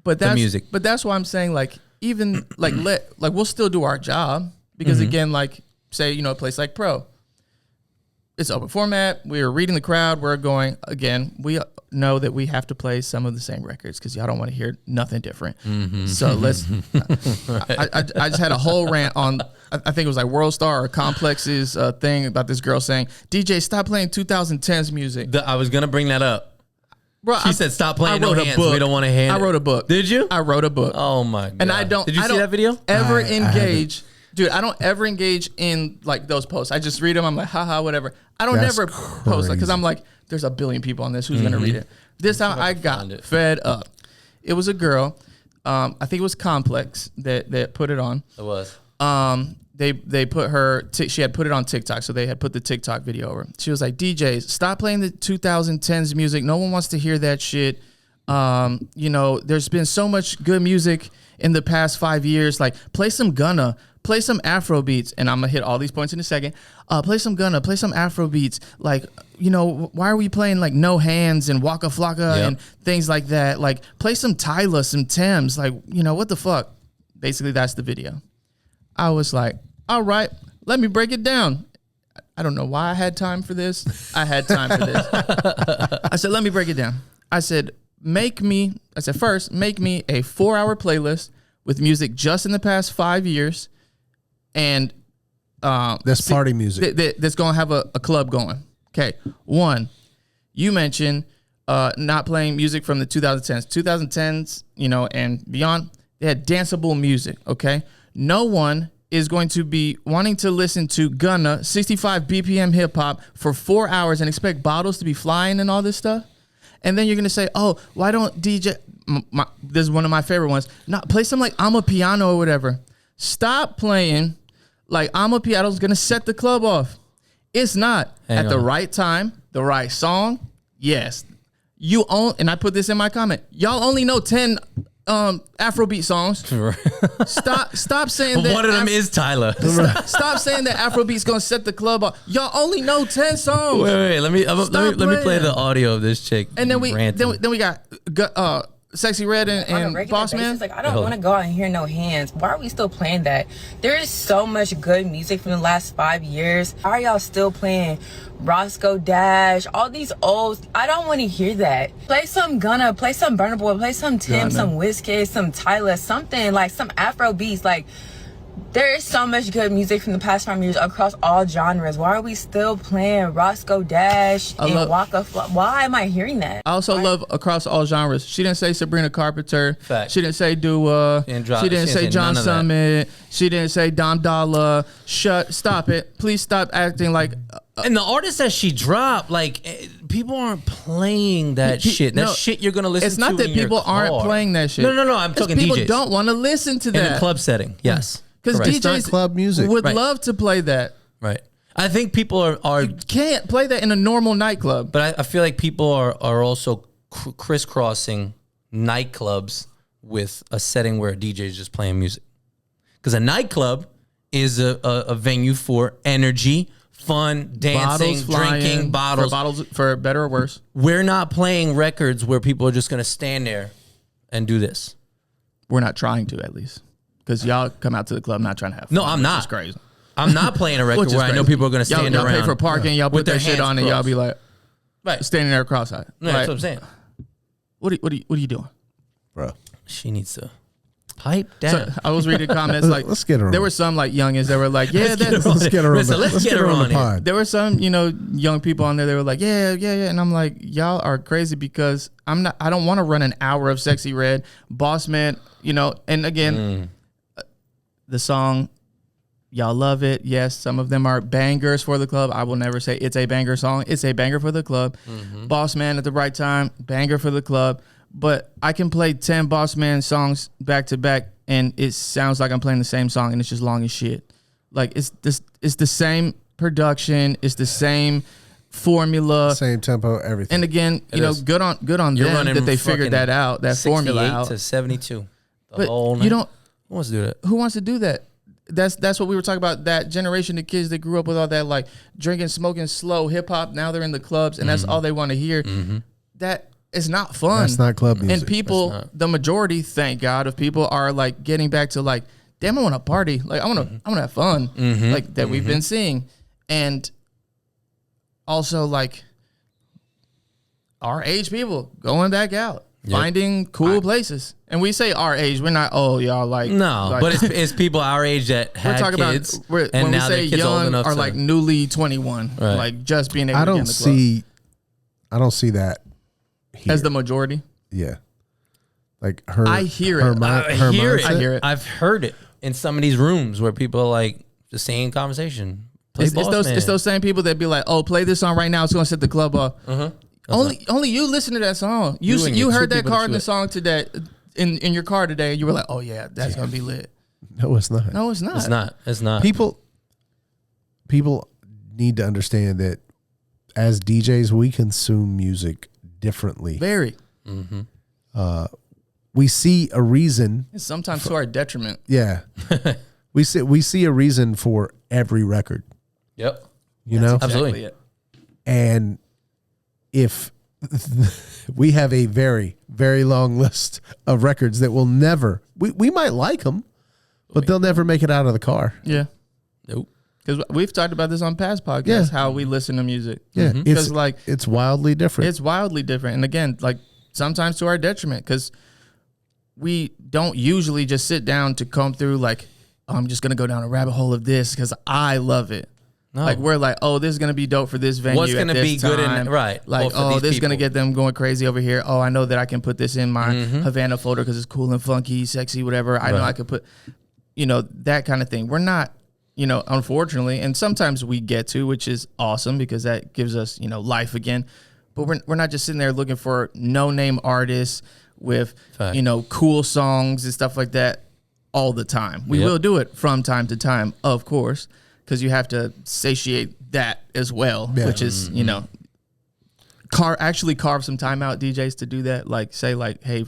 the music. But that's why I'm saying, like, even like we'll still do our job because again, like say, a place like Pro, it's open format. We're reading the crowd. We're going, again, we know that we have to play some of the same records because y'all don't want to hear nothing different. So let's, I just had a whole rant on, I think it was like World Star or Complex's thing about this girl saying, DJ, stop playing 2010s music. I was going to bring that up. Bro, she said, stop playing No Hands. We don't want to hand I wrote a book. Did you? I wrote a book. Oh my God. And I don't. Did you see that video? Ever engage. Dude, I don't ever engage in like those posts. I just read them. I'm like, haha, whatever. I don't never post because I'm like, there's a billion people on this. Who's gonna read it? This time I got fed up. It was a girl. I think it was Complex that put it on. It was. They put her. She had put it on TikTok, so they had put the TikTok video over. She was like, DJs, stop playing the 2010s music. No one wants to hear that shit. You know, there's been so much good music in the past 5 years. Like, play some Gunna. Play some Afro beats, and I'm gonna hit all these points in a second. Play some Gunna, play some Afro beats. Like, you know, why are we playing like No Hands and Waka Flocka and things like that? Like, play some Tyler, some Thames. Like, you know, what the fuck? Basically, that's the video. I was like, all right, let me break it down. I don't know why I had time for this. I had time for this. I said, let me break it down. I said, first, make me a 4-hour playlist with music just in the past 5 years. And that's party music. That's going to have a club going. Okay. 1, you mentioned not playing music from the 2010s. 2010s, you know, and beyond, they had danceable music, okay? No one is going to be wanting to listen to Gunna, 65 BPM hip-hop for 4 hours and expect bottles to be flying and all this stuff. And then you're going to say, oh, why don't DJ... this is one of my favorite ones. Not play some like I'm a Piano or whatever. Stop playing... Like, I'm a Piano is going to set the club off. It's not. At the right time, the right song, yes. And I put this in my comment. Y'all only know 10 Afrobeat songs. Stop saying that. One of them is Tyler. Stop saying that Afrobeat's going to set the club off. Y'all only know 10 songs. Wait. Let me play the audio of this chick. And then we got Sexy Red and Boss Man. Like, I don't want to go out and hear No Hands. Why are we still playing that? There is so much good music from the last 5 years. Why are y'all still playing Roscoe Dash? All these old. I don't want to hear that. Play some Gunna, play some Burna Boy, play some Tim, some Wizkid, some Tyler, something like some Afro beats. Like, there is so much good music from the past 5 years across all genres. Why are we still playing Roscoe Dash and Waka Flocka? Why am I hearing that? I also love across all genres. She didn't say Sabrina Carpenter. Fact. She didn't say Dua. She didn't say John Summit. She didn't say Dom Dalla. Stop it. Please stop acting like... and the artists that she dropped, like, people aren't playing that shit. That shit you're going to listen to. It's not that people aren't playing that shit. No. I'm talking people DJs. People don't want to listen to that. In a club setting, yes. Because DJs club music would love to play that. Right. I think people are you can't play that in a normal nightclub. But I feel like people are also crisscrossing nightclubs with a setting where a DJ is just playing music. Because a nightclub is a venue for energy, fun, dancing, drinking, bottles. For better or worse. We're not playing records where people are just going to stand there and do this. We're not trying to, at least. Because y'all come out to the club not trying to have fun. No, I'm not. It's crazy. I'm not playing a record where I know people are going to stand y'all around. Y'all pay for parking, y'all put that shit on, and y'all be like, standing there cross-eyed. Yeah, that's what I'm saying. What are you doing? Bro. She needs to pipe down. So I was reading comments like, let's get her on. There were some like youngins that were like, yeah, let's get her on. Let's get her on the pod. There were some, young people on there. They were like, yeah, and I'm like, y'all are crazy because I don't want to run an hour of Sexy Red, Boss Man, and again. The song, y'all love it. Yes, some of them are bangers for the club. I will never say it's a banger song. It's a banger for the club. Boss Man at the right time, banger for the club. But I can play 10 Boss Man songs back to back, and it sounds like I'm playing the same song, and it's just long as shit. Like, it's the same production. It's the same formula. Same tempo, everything. And again, good on them that they figured that out, that formula out. 68 to 72. But you don't... Who wants to do that? Who wants to do that? That's what we were talking about. That generation of kids that grew up with all that, like, drinking, smoking, slow hip hop. Now they're in the clubs, and that's all they want to hear. That is not fun. That's not club music. And people, the majority, thank God, of people are like getting back to like, damn, I want to party. Like, I want to have fun. Like that we've been seeing. And also like our age people going back out, finding cool places. And we say our age, we're not y'all like but it's people our age that had kids. When we say young are like newly 21, like just being able to get in the club. I don't see that here. As the majority. Yeah, like I hear it. I hear it. I've heard it in some of these rooms where people are like the same conversation. It's those same people that be like, "Oh, play this song right now. It's gonna set the club off." Only you listen to that song. You heard that car in the song today in your car today. And you were like, "Oh yeah, that's gonna be lit." No, it's not. No, it's not. It's not. People need to understand that as DJs, we consume music differently. Very. We see a reason. And sometimes to our detriment. Yeah. we see a reason for every record. Yep. You know? Absolutely. It. And if we have a very, very long list of records that will never, we might like them, but they'll never make it out of the car. Yeah. Nope. Because we've talked about this on past podcasts, how we listen to music. Yeah. It's wildly different. It's wildly different. And again, like sometimes to our detriment, because we don't usually just sit down to comb through like, oh, I'm just going to go down a rabbit hole of this because I love it. No. Like we're like, oh, this is going to be dope for this venue. What's going to be good in right? Like, oh, this is going to get them going crazy over here. Oh, I know that I can put this in my Havana folder because it's cool and funky, sexy, whatever. I know I could put, that kind of thing. We're not, unfortunately, and sometimes we get to, which is awesome because that gives us, life again. But we're not just sitting there looking for no-name artists with, cool songs and stuff like that all the time. We will do it from time to time, of course, because you have to satiate that as well, which is, carve some time out, DJs, to do that. Like, say, like, hey,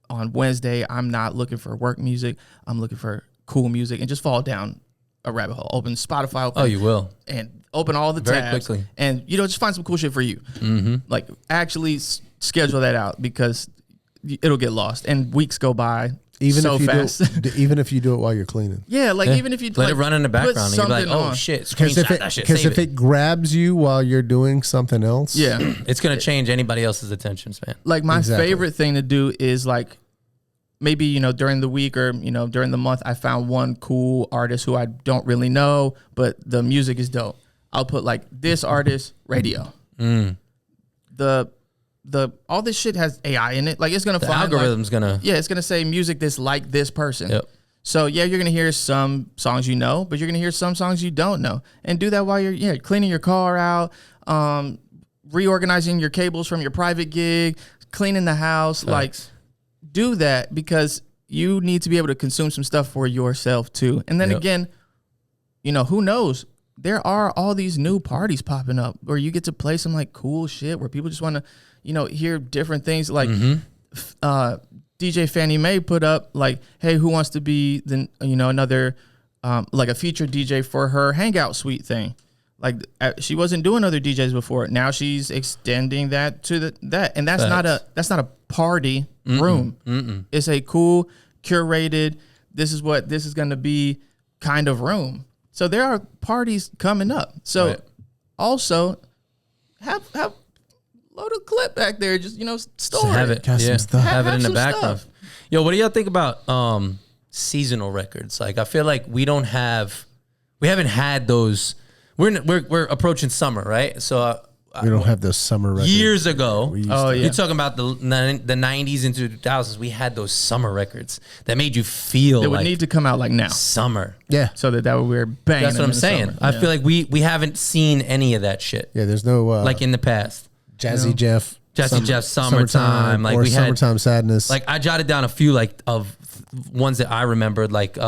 on Wednesday, I'm not looking for work music. I'm looking for cool music, and just fall down a rabbit hole. Open Spotify. Open, you will. And open all the very tabs. Quickly. And, just find some cool shit for you. Like, actually schedule that out because it'll get lost. And weeks go by. Even if you do it while you're cleaning. Yeah, like even if you let it run in the background and you're like, oh shit, screenshot that shit. Because if it grabs you while you're doing something else, it's gonna change anybody else's attention span. Like my favorite thing to do is like maybe during the week or during the month I found one cool artist who I don't really know, but the music is dope. I'll put like this artist radio. The all this shit has AI in it. Like it's gonna find algorithm's gonna it's gonna say music that's like this person. Yep. So you're gonna hear some songs but you're gonna hear some songs you don't know. And do that while you're cleaning your car out, reorganizing your cables from your private gig, cleaning the house. Like do that because you need to be able to consume some stuff for yourself too. And then again, who knows? There are all these new parties popping up where you get to play some like cool shit where people just want to hear different things. Like DJ Fannie Mae put up like, hey, who wants to be another like a featured DJ for her hangout suite thing. Like she wasn't doing other DJs before. Now she's extending that to that. And that's not a party room. It's a cool, curated, this is what this is going to be kind of room. So there are parties coming up. So also have load a clip back there. Just store have it. Some stuff. Have it in the background. Stuff. Yo, what do y'all think about seasonal records? Like I feel like we haven't had those. We're approaching summer, right? So we don't have those summer records. Years ago, you're talking about the 90s into the 2000s. We had those summer records that made you feel they would need to come out like now. Summer. Yeah. So that we're banging. That's what I'm saying. I feel like we haven't seen any of that shit. Yeah, there's no like in the past. Jazzy Jeff. Summertime. Like we had Summertime Sadness. Like I jotted down a few like of ones that I remembered, like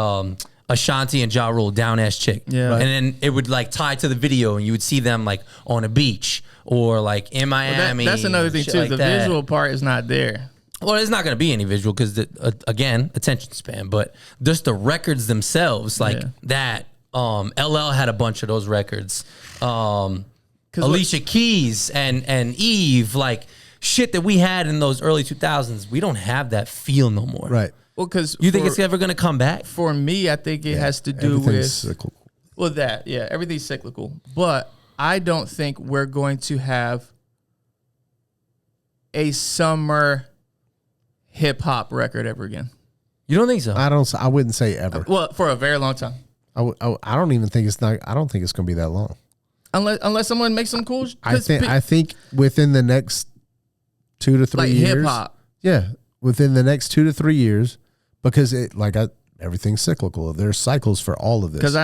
Ashanti and Ja Rule, Down Ass Chick. Yeah. And then it would like tie to the video and you would see them like on a beach or like in Miami. That's another thing too. Like the visual part is not there. Well, it's not going to be any visual because again, attention span, but just the records themselves like that. LL had a bunch of those records. Alicia Keys and Eve, like shit that we had in those early 2000s. We don't have that feel no more. Right. Well, because you think it's ever going to come back? For me, I think it has to do with cyclical. Well, everything's cyclical. But I don't think we're going to have a summer hip hop record ever again. You don't think so? I wouldn't say ever. Well, for a very long time. I don't even think I don't think it's going to be that long. Unless someone makes some cool. I think within the next 2 to 3 years. Hip hop. Yeah, within the next 2 to 3 years, because everything's cyclical. There's cycles for all of this. Because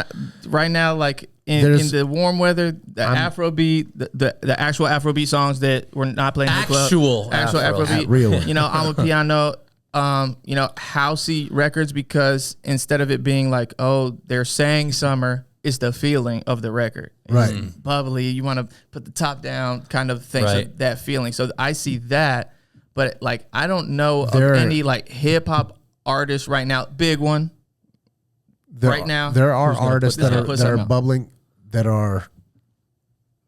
right now, like in the warm weather, the Afrobeat, the actual Afrobeat songs that we're not playing in the club, actual Afrobeat, real one. You know, I'm a piano. You know, housey records, because instead of it being like, oh, they're saying summer, it's the feeling of the record. It's right. bubbly. You want to put the top down kind of thing. Right. So that feeling. So I see that, but like, I don't know of any like hip hop artists right now. Big one. Right now. There are artists that are out? bubbling, that are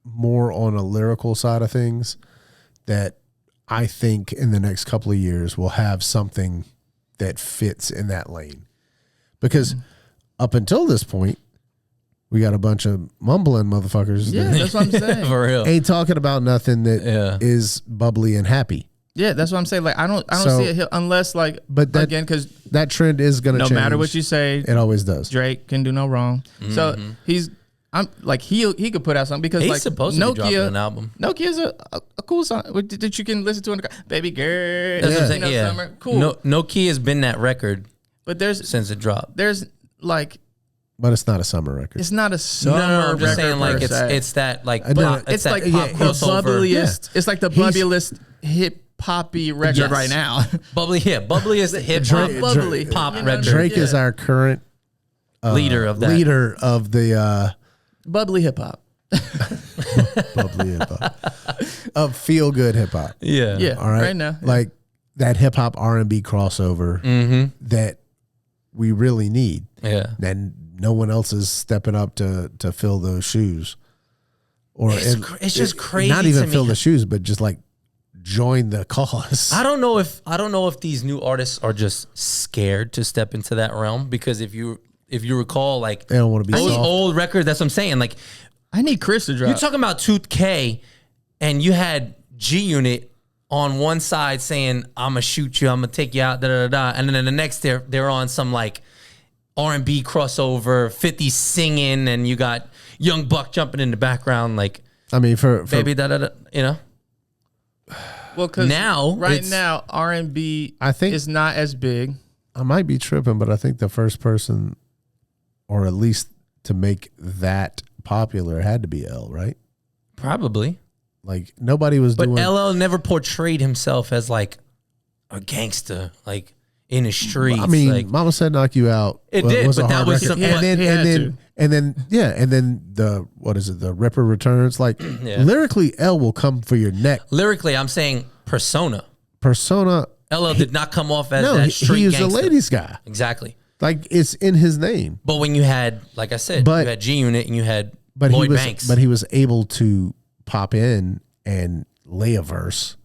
more on a lyrical side of things, that I think in the next couple of years we'll have something that fits in that lane. Because up until this point, we got a bunch of mumbling motherfuckers. Yeah, that's what I'm saying. For real. Ain't talking about nothing that is bubbly and happy. Yeah, that's what I'm saying. Like, I don't see it unless like, but that, again, because that trend is going to change. No matter what you say, it always does. Drake can do no wrong. Mm-hmm. So I'm like, he could put out something, because He's like supposed to be dropping an album. Nokia's a cool song that you can listen to in the car. Baby girl. That's what I'm saying. Summer. Cool. Nokia has been that record, but since it dropped. There's like, but it's not a summer record. it's not a summer I'm just saying, like, record. it's that like It's like the bubbliest. It's like the bubbliest hip poppy record right now. Bubbly is the hip hop bubbly pop you know? record. Drake is our current leader of that. Leader of the bubbly hip hop. bubbly hip hop. Of feel good hip hop. Yeah. Yeah. All right. Right now. Like that hip hop R&B crossover that we really need. Yeah. And no one else is stepping up to fill those shoes. Or it's just crazy. Not even to fill me. the shoes, but just like join the cause. I don't know if these new artists are just scared to step into that realm, because if you recall, like, They don't want to be those soft. old records, that's what I'm saying. Like, I need Chris to drop. you're talking about 2K, and you had G Unit on one side saying, "I'm gonna shoot you, I'm gonna take you out," da da da, and then the next they're on some like R&B crossover, 50 singing, and you got Young Buck jumping in the background, like, I mean, for baby da da da, you know. Well, because Now right it's- now R&B I think- is not as big. I might be tripping, but I think the first person, or at least to make that popular, had to be L, right? Probably. Like nobody was But doing. LL never portrayed himself as like a gangster, like in the streets. I mean, like, Mama Said Knock You Out. It did, was a but that hard was record. some- and then he had to. and then the what is it? The Ripper Returns. Like Yeah. lyrically, L will come for your neck. lyrically, I'm saying persona. Persona. LL did not come off as No, that he street was a gangster. ladies guy. Exactly. Like it's in his name. But when you had, like I said, But- you had G Unit and you had But Lloyd he was. Banks. But he was able to pop in and lay a verse,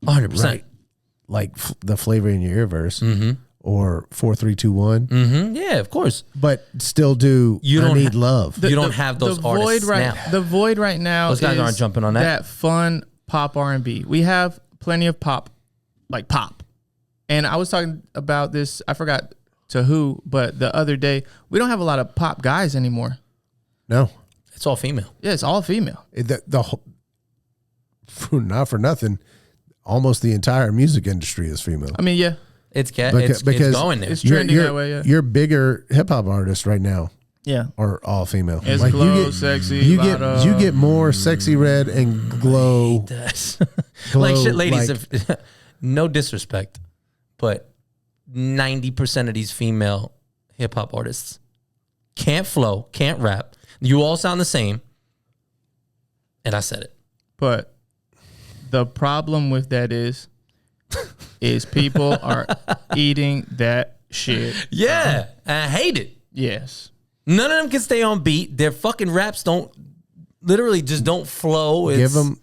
100%. right? Like the Flavor in Your Ear verse, or 4 3 2 1. Mm-hmm. Yeah, of course. But still do. You I don't need ha- love. You don't have those artists now. The void right now. Those guys is aren't jumping on that. That fun pop R&B. We have plenty of pop, like pop. And I was talking about this. I forgot to who, but the other day we don't have a lot of pop guys anymore. No, It's all female. Yeah, it's all female. the whole, not for nothing. Almost the entire music industry is female. I mean, yeah, It's Because it's going there. it's trending that way. Yeah, Your bigger hip hop artists right now yeah. are all female. It's Like, Glow, Sexy, you Lotto. get more Sexy Red and Glow. Like Glow, shit, ladies. like- If, no disrespect, but 90% of these female hip hop artists can't flow, can't rap. You all sound the same, and I said it. But the problem with that is people are eating that shit. Yeah, I hate it. Yes. None of them can stay on beat. Their fucking raps literally just don't flow. Give them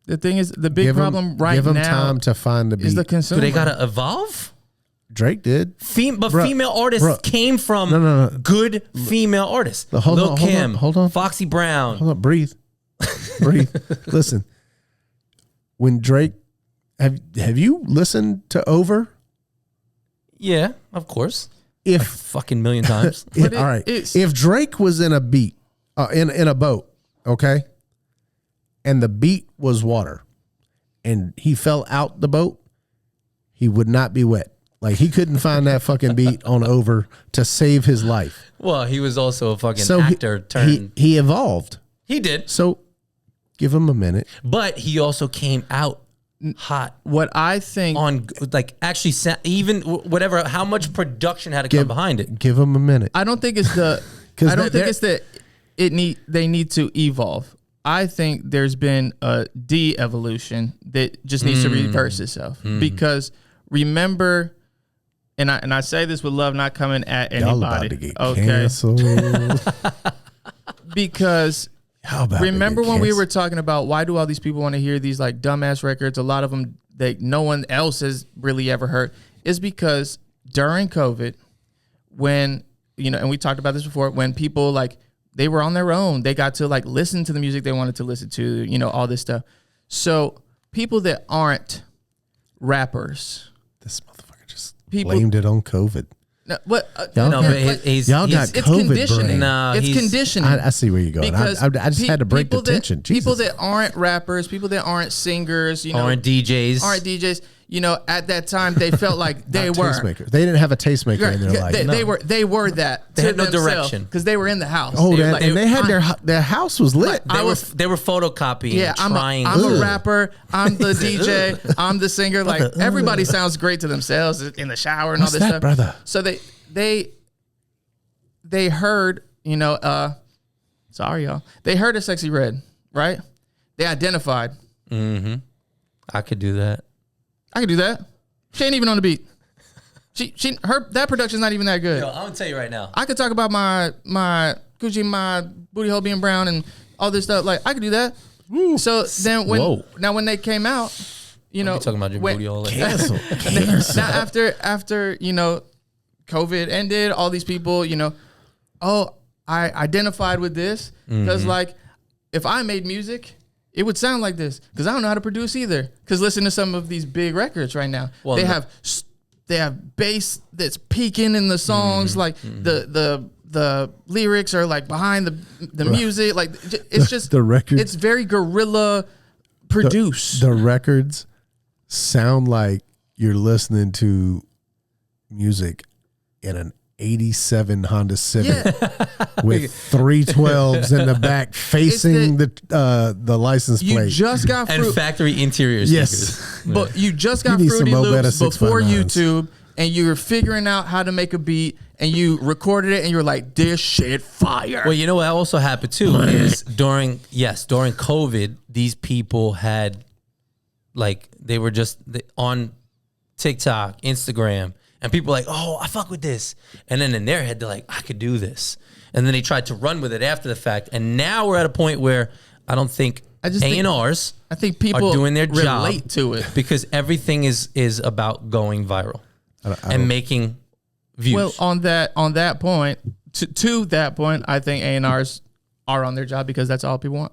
The thing is, the big problem right give them now time to find the beat. is the Do consumer. they gotta evolve? Drake did. But Bruh, female artists bruh. came from No. good female artists. Hold Lil on, Kim, hold on. Foxy Brown. Hold up, breathe. breathe. Listen, when Drake, have you listened to Over? Yeah, of course. If like fucking million times. all right, if Drake was in a beat, in a boat, okay, and the beat was water, and he fell out the boat, he would not be wet. Like he couldn't find that fucking beat on Over to save his life. Well, he was also a fucking actor. He evolved. He did. So give him a minute. But he also came out hot. What I think on like actually even whatever how much production had to come behind it. Give him a minute. I don't think it's the. I don't think it's that they need to evolve. I think there's been a de-evolution that just needs to reverse itself because remember. And I say this with love, not coming at anybody. Y'all about to get okay. canceled. Because remember when we were talking about why do all these people want to hear these like dumbass records? A lot of them that no one else has really ever heard. Is because during COVID, when and we talked about this before, when people like they were on their own, they got to like listen to the music they wanted to listen to, all this stuff. So people that aren't rappers. This motherfucker just blamed it on COVID. No, but y'all got it's COVID conditioning. brain. No, it's conditioning. I see where you're going. I just had to break the tension. People that aren't rappers, people that aren't singers, aren't DJs. At that time they felt like they were tastemakers. They didn't have a tastemaker in their life. They were that. They had no direction because they were in the house. Oh, they had their house was lit. They were photocopying. Yeah, I'm a rapper. I'm the DJ. I'm the singer. Like everybody sounds great to themselves in the shower and all this stuff, brother. So they heard sorry y'all. They heard a Sexy Red, right? They identified. Mm-hmm. I could do that. I could do that. She ain't even on the beat. That production's not even that good. Yo, I'm gonna tell you right now. I could talk about my Gucci, my booty hole being brown and all this stuff. Like I could do that. Woo. So then when they came out, talking about your booty hole. Cancel. Now after COVID ended, all these people, I identified with this because like if I made music. It would sound like this because I don't know how to produce either. Because listen to some of these big records right now. Well, they have bass that's peaking in the songs. Like the lyrics are like behind the music. Like it's just the records. It's very guerrilla produced. The records sound like you're listening to music in an 87 Honda Civic with 312s in the back facing the license plate. You just got and factory interior speakers. Yes, but you just got Fruity Loops before YouTube, and you were figuring out how to make a beat, and you recorded it, and you were like, "This shit fire." Well, you know what also happened too is during COVID, these people had they were just on TikTok, Instagram. And people are like, oh, I fuck with this. And then in their head, they're like, I could do this. And then they tried to run with it after the fact. And now we're at a point where I don't think A&Rs people are doing their job relate to it. Because everything is about going viral and making views. Well, on that point, to that point, I think A&Rs are on their job because that's all people want.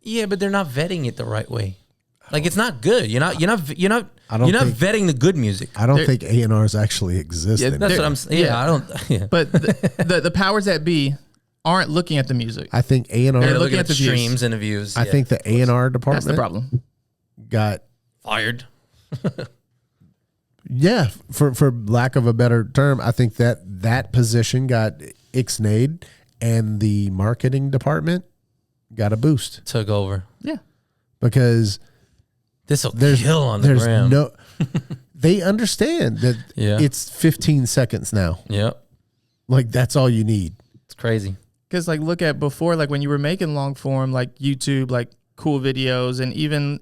Yeah, but they're not vetting it the right way. Like it's not good. You're not vetting the good music. I don't think A&Rs actually exist. Yeah, that's what I'm saying. Yeah, I don't. Yeah. But the powers that be aren't looking at the music. I think A&R. They're looking at the streams and the views. I think the A&R department. That's the problem. Got fired. Yeah, for lack of a better term, I think that position got ixnayed, and the marketing department got a boost. Took over. Yeah, because. This will kill on the gram. They understand that it's 15 seconds now. Yep. Like that's all you need. It's crazy. Because like look at before, like when you were making long form, like YouTube, like cool videos, and even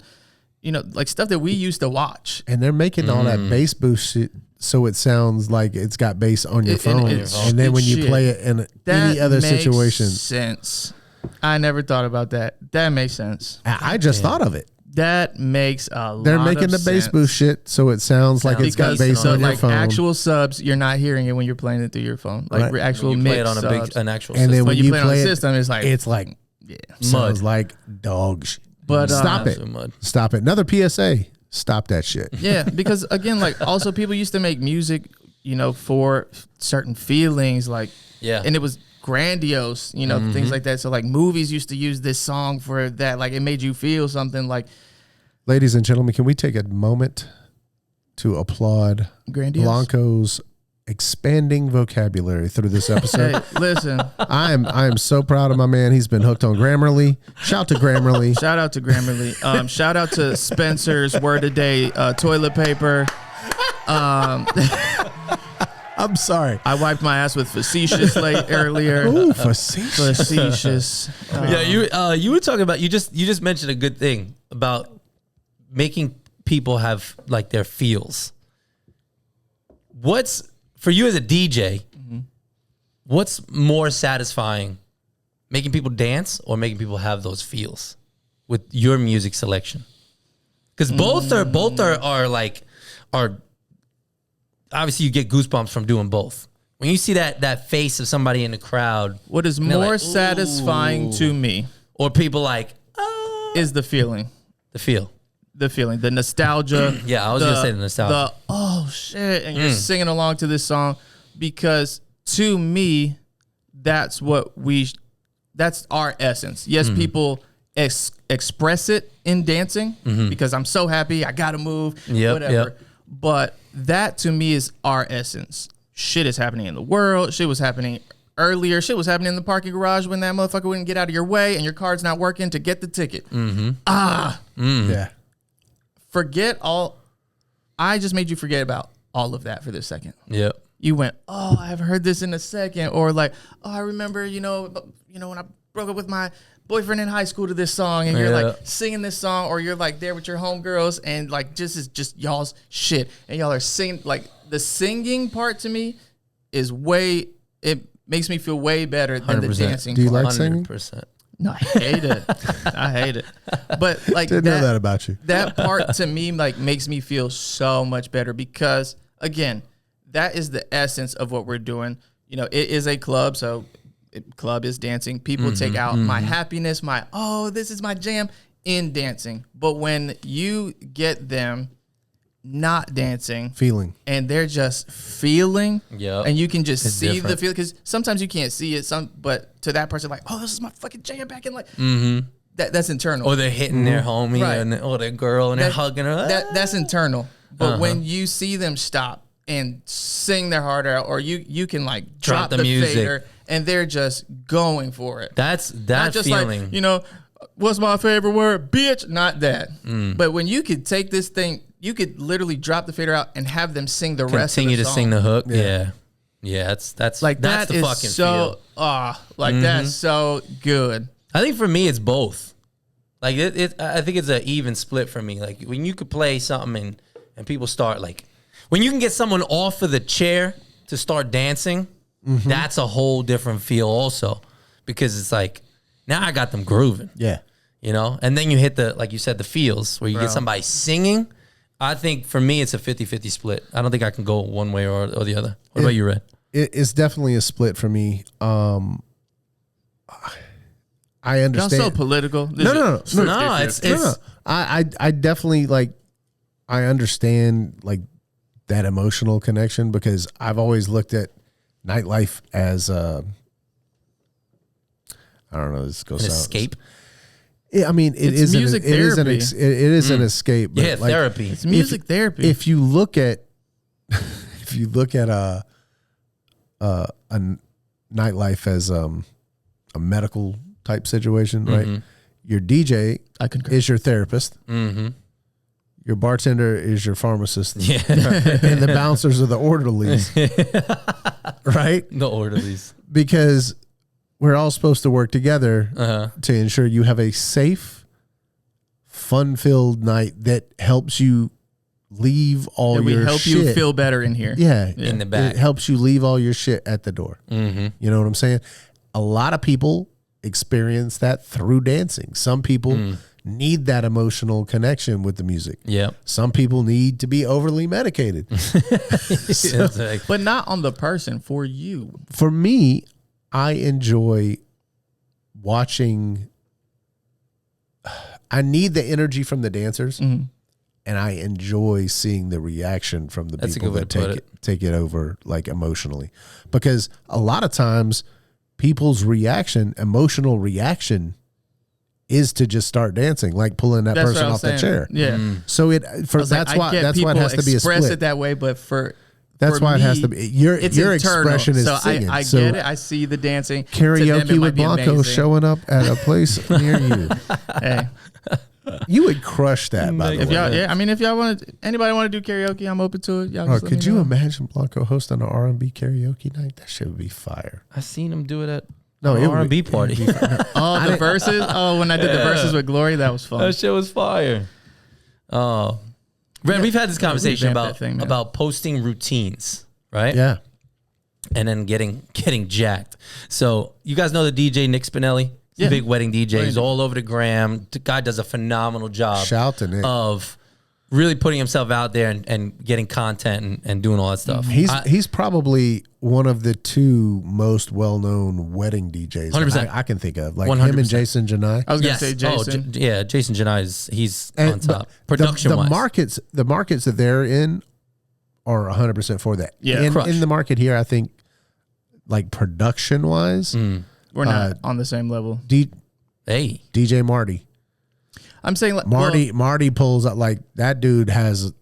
like stuff that we used to watch. And they're making all that bass boost shit so it sounds like it's got bass on your phone. And then when you play it in any other situation, sense. I never thought about that. That makes sense. I just thought of it. That makes a lot. They're making the bass boost shit so it sounds like it's got bass on your phone. Actual subs, you're not hearing it when you're playing it through your phone. Like actual mix play it on an actual and system. then when you play it on the system, it's like Sounds like dog shit. But stop it. Stop it. Another PSA. Stop that shit. Yeah, because again, like also people used to make music, you know, for certain feelings, like and it was grandiose, you know, things like that. So like movies used to use this song for that, like it made you feel something. Like, ladies and gentlemen, can we take a moment to applaud grandiose Blanco's expanding vocabulary through this episode? Hey, listen, I am so proud of my man. He's been hooked on Grammarly. Shout to Grammarly. Shout out to Grammarly. Shout out to Spencer's Word of Day toilet paper. I'm sorry. I wiped my ass with facetious earlier. Ooh, facetious. Facetious. You were talking about you just mentioned a good thing about making people have like their feels. What's for you as a DJ? What's more satisfying, making people dance or making people have those feels with your music selection? Because both are obviously you get goosebumps from doing both. When you see that face of somebody in the crowd, what is more satisfying to me, or people like, is the feeling, the nostalgia. Yeah, I was gonna say the nostalgia. Oh shit, and you're singing along to this song, because to me, that's our essence. Yes, people express it in dancing because I'm so happy, I gotta move, whatever. But that to me is our essence. Shit is happening in the world. Shit was happening earlier. Shit was happening in the parking garage when that motherfucker wouldn't get out of your way and your card's not working to get the ticket. Yeah. Forget all. I just made you forget about all of that for this second. Yep. You went, oh, I've heard this in a second. Or like, oh, I remember, you know, when I broke up with my boyfriend in high school to this song, and you're like singing this song, or you're like there with your homegirls, and like just y'all's shit, and y'all are singing. Like the singing part to me is it makes me feel way better than 100%. The dancing. Do you part. like singing? 100%. No, I hate it. I hate it. But like didn't know that about you. That part to me like makes me feel so much better, because again, that is the essence of what we're doing. You know, it is a club, so club is dancing. People take out my happiness, this is my jam in dancing. But when you get them not dancing, feeling, and they're just feeling, and you can just see different. the feel, because sometimes you can't see it. But to that person, like, oh, this is my fucking jam back in, like that's internal. Or they're hitting their homie or their girl and they're hugging her. That's internal. But when you see them stop and sing their heart out, or you can like drop the music fader, and they're just going for it. That's not just feeling. Like, you know, what's my favorite word, bitch? Not that. But when you could take this thing, you could literally drop the fader out and have them sing the rest of the song. Continue to sing the hook. Yeah. That's like that's that the is fucking so feel. That's so good. I think for me it's both. Like I think it's an even split for me. Like when you could play something and people start like, when you can get someone off of the chair to start dancing, that's a whole different feel also, because it's like, now I got them grooving. Yeah. You know? And then you hit like you said, the feels where you get somebody singing. I think for me, it's a 50-50 split. I don't think I can go one way or the other. What about you, Red? It's definitely a split for me. I understand. Y'all so political. No. It's I definitely like, I understand like that emotional connection, because I've always looked at Nightlife as I don't know, this goes an escape. Yeah, I mean, it's music therapy. It is an escape. But like, therapy. It's music therapy. If you look at a Nightlife as a medical type situation, right? Your DJ is your therapist. Your bartender is your pharmacist. And the bouncers are the orderlies. Right? The orderlies. Because we're all supposed to work together to ensure you have a safe, fun-filled night that helps you leave all your shit. We help you feel better in here. Yeah. In the back. It helps you leave all your shit at the door. You know what I'm saying? A lot of people experience that through dancing. Some people need that emotional connection with the music. Yeah. Some people need to be overly medicated. But not on the person, for you. For me, I enjoy watching I need the energy from the dancers, and I enjoy seeing the reaction from the people that take it over, like, emotionally, because a lot of times people's emotional reaction is to just start dancing, like pulling that person off the chair. Yeah. So that's why it has to be a split. Express it that way, but that's why it has to be. Your expression is singing. I get it. I see the dancing. Karaoke with Blanco showing up at a place near you. Hey, you would crush that. By the way, if y'all want, anybody want to do karaoke, I'm open to it. Y'all could you imagine Blanco hosting an R&B karaoke night? That shit would be fire. I seen him do it at R&B party. The verses. Oh, when I did the verses with Glory, that was fun. That shit was fire. Oh. Ren, we've had this conversation about posting routines, right? Yeah. And then getting jacked. So you guys know the DJ Nick Spinelli? He's a big wedding DJ. He's all over the gram. The guy does a phenomenal job of really putting himself out there and getting content and doing all that stuff. He's probably one of the two most well-known wedding DJs 100%. I can think of. Like 100%. him and Jason Janai. I was going to say Jason. Jason Janai he's on top. Production-wise. The markets that they're in are 100% for that. Yeah, in the market here, I think, like production-wise, we're not on the same level. DJ Marty. I'm saying like Marty pulls up, like, that dude has.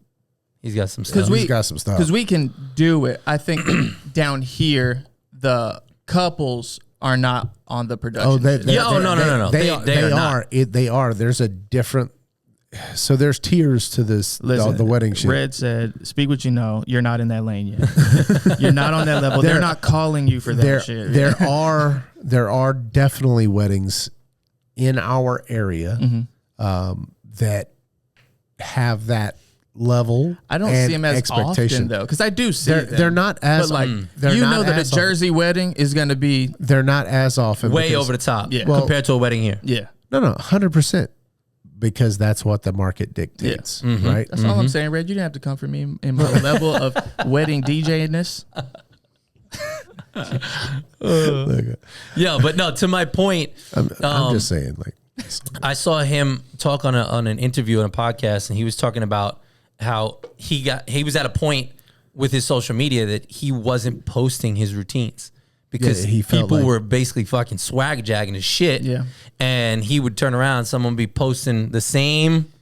He's got some stuff. He's got some stuff. Because we can do it. I think down here the couples are not on the production. No. They are. There's a different. So there's tiers to this. Listen, the wedding shit. Red said, "Speak what you know. You're not in that lane yet. You're not on that level. They're not calling you for that shit." There are definitely weddings in our area that have that level. I don't see them as often though, because I do see them. They're not as like that a Jersey wedding is going to be. They're not as often. Way over the top, compared to a wedding here. Yeah, no, 100%, because that's what the market dictates, right? That's all I'm saying, Red. You didn't have to come for me in my level of wedding DJ-ness. Yeah, but no. To my point, I'm just saying, like. I saw him talk on an interview on a podcast, and he was talking about how he was at a point with his social media that he wasn't posting his routines because people were basically fucking swag jagging his shit. Yeah. And he would turn around, someone would be posting the same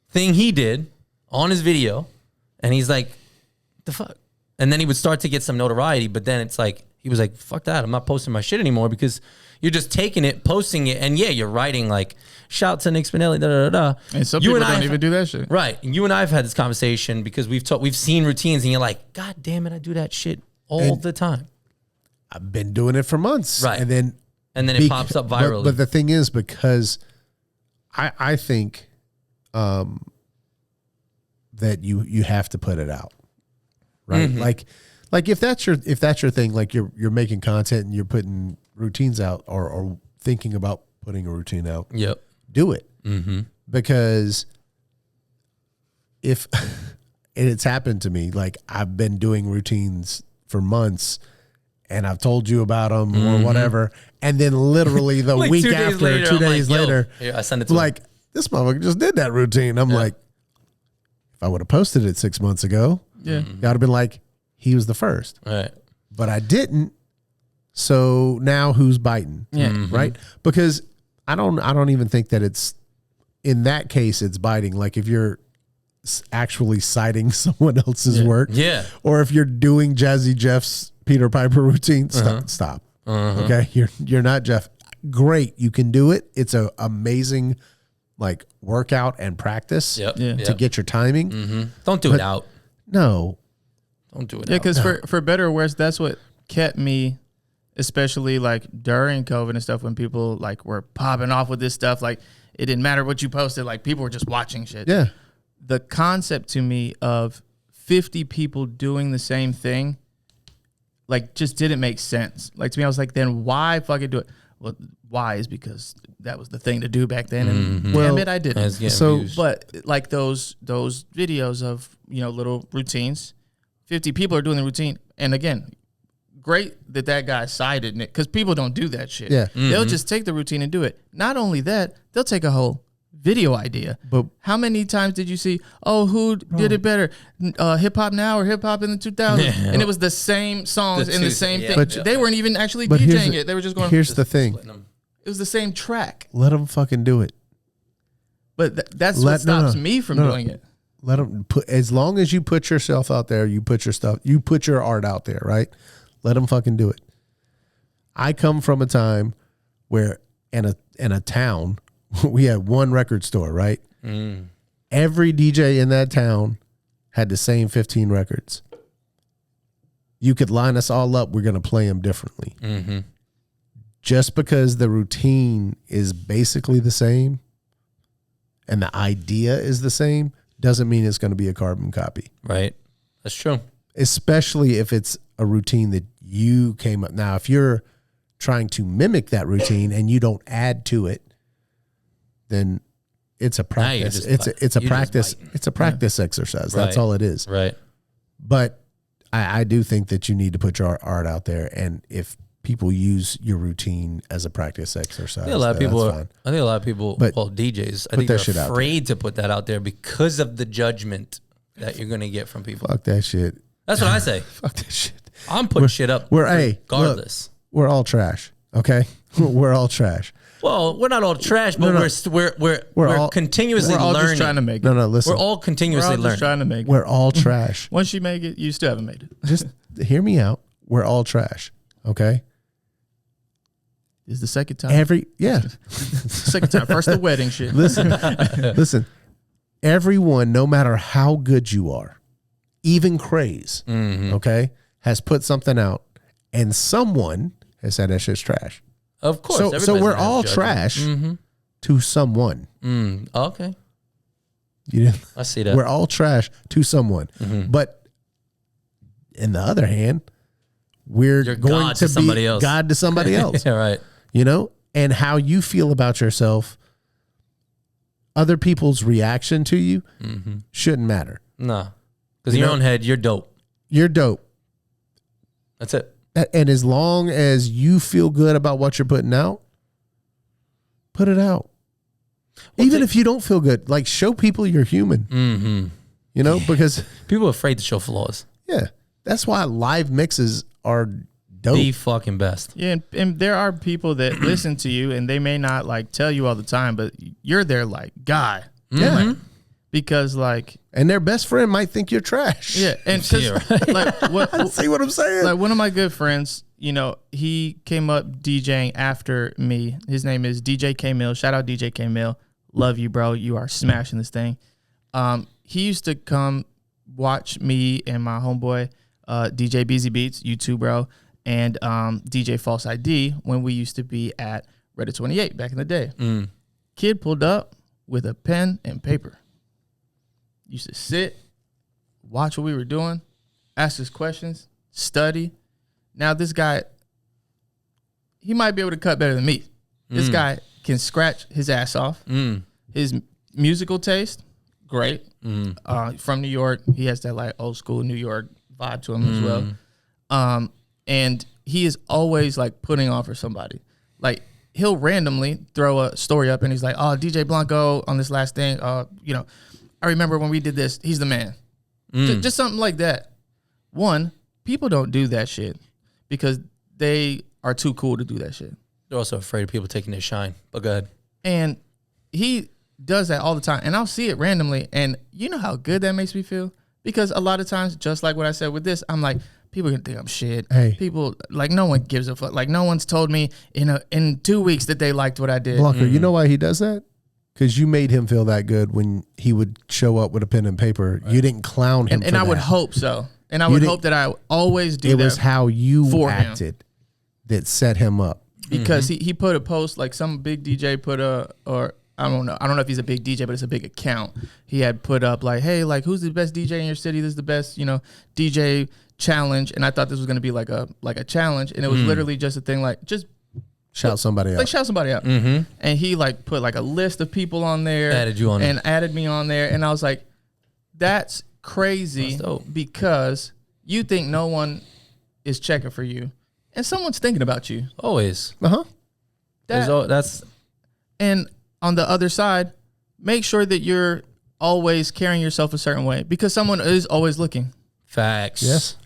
thing he did on his video, and he's like, the fuck? And then he would start to get some notoriety, but then it's like, he was like, fuck that, I'm not posting my shit anymore, because you're just taking it, posting it, and you're writing like, shout to Nick Spinelli, da da da. And some people don't even do that shit. Right. And you and I have had this conversation because we've seen routines, and you're like, God damn it, I do that shit all the time. I've been doing it for months. Right. And then it pops up virally. But the thing is, because I think that you have to put it out. Right? Like if that's your thing, like you're making content and you're putting routines out or thinking about putting a routine out. Yep. Do it. Because if and it's happened to me, like I've been doing routines for months and I've told you about them or whatever, and then literally the like week 2 days after, later, 2 days later, I send it to like, this motherfucker just did that routine. I'm like, if I would have posted it 6 months ago, I'd have been like, he was the first. Right. But I didn't. So now who's biting? Yeah. Right? Because I don't even think that it's, in that case, it's biting. Like if you're actually citing someone else's work. Yeah. Or if you're doing Jazzy Jeff's Peter Piper routine, stop. Okay? You're not Jeff. Great. You can do it. It's an amazing like workout and practice to get your timing. Don't do it out. No. Don't do it. Yeah, because for better or worse, that's what kept me, especially like during COVID and stuff, when people like were popping off with this stuff. Like it didn't matter what you posted. Like people were just watching shit. Yeah. The concept to me of 50 people doing the same thing, like just didn't make sense. Like to me, I was like, then why fucking do it? Well, why is because that was the thing to do back then, and damn it, I didn't. So, but like those videos of little routines, 50 people are doing the routine, and again, great that guy cited Nick, because people don't do that shit. Yeah, they'll just take the routine and do it. Not only that, they'll take a whole video idea. But how many times did you see, who did it better? Hip hop now or hip hop in the 2000s? Yeah. And it was the same songs and the same thing. But they weren't even actually DJing it. They were just going. Here's the thing. It was the same track. Let them fucking do it. But that's what stops me from doing it. Let them as long as you put yourself out there, you put your art out there, right? Let them fucking do it. I come from a time where in a town, we had one record store, right? Every DJ in that town had the same 15 records. You could line us all up. We're going to play them differently. Just because the routine is basically the same and the idea is the same doesn't mean it's going to be a carbon copy. Right. That's true. Especially if it's a routine that you came up. Now, if you're trying to mimic that routine and you don't add to it, then it's a practice. It's a practice exercise. That's all it is. Right. But I do think that you need to put your art out there, and if people use your routine as a practice exercise, I think a lot of people, DJs, I think they're afraid to put that out there because of the judgment that you're going to get from people. Fuck that shit. That's what I say. Fuck that shit. I'm putting shit up regardless. Look, we're all trash, okay? We're all trash. Well, we're not all trash, but we're continuously learning. All just trying to make it. No, listen. We're all continuously learning. Trying to make it. We're all trash. Once you make it, you still haven't made it. Just hear me out. We're all trash, okay? This is the second time. Second time. First the wedding shit. Listen. Everyone, no matter how good you are, even Craze, okay, has put something out, and someone has said that shit's trash. Of course. So we're all trash to someone. Okay. I see that. We're all trash to someone. But in the other hand, you're going to be God to somebody else. Yeah, right. You know? And how you feel about yourself, other people's reaction to you shouldn't matter. No. Because in your own head, you're dope. You're dope. That's it. And as long as you feel good about what you're putting out, put it out. Well, even if you don't feel good, like show people you're human. You know, because people are afraid to show flaws. Yeah. That's why live mixes are dope. The fucking best. Yeah, and there are people that listen to you and they may not like tell you all the time, but you're their like guy. Yeah. Like, because like, and their best friend might think you're trash. Yeah, and like see what I'm saying? Like one of my good friends, you know, he came up DJing after me. His name is DJ K Mill. Shout out DJ K Mill. Love you, bro. You are smashing this thing. He used to come watch me and my homeboy DJ BZ Beats, you too, bro, and DJ False ID when we used to be at Reddit 28 back in the day. Kid pulled up with a pen and paper. Used to sit, watch what we were doing, ask us questions, study. Now this guy, he might be able to cut better than me. This guy can scratch his ass off. His musical taste, great. From New York, he has that like old school New York vibe to him as well. And he is always like putting on for somebody. Like he'll randomly throw a story up and he's like, "Oh, DJ Blanco on this last thing. You know, I remember when we did this. He's the man." Just something like that. One, people don't do that shit because they are too cool to do that shit. They're also afraid of people taking their shine. But go ahead. And he does that all the time. And I'll see it randomly. And you know how good that makes me feel? Because a lot of times, just like what I said with this, I'm like, people are going to think I'm shit. Hey. People, like, no one gives a fuck. Like, no one's told me in 2 weeks that they liked what I did. Blanco, you know why he does that? Because you made him feel that good when he would show up with a pen and paper. Right. You didn't clown him and I would hope so. And I would hope that I always do that. It was how you acted that set him up. Because he put a post, like some big DJ put I don't know if he's a big DJ, but it's a big account. He had put up like, "Hey, like who's the best DJ in your city? This is the best, you know, DJ challenge." And I thought this was gonna be like a challenge, and it was literally just a thing like just shout somebody out. Like shout somebody out. And he like put like a list of people on there, added you on, and added me on there, and I was like, that's crazy because you think no one is checking for you, and someone's thinking about you always. That's and on the other side, make sure that you're always carrying yourself a certain way because someone is always looking. Facts. Yes.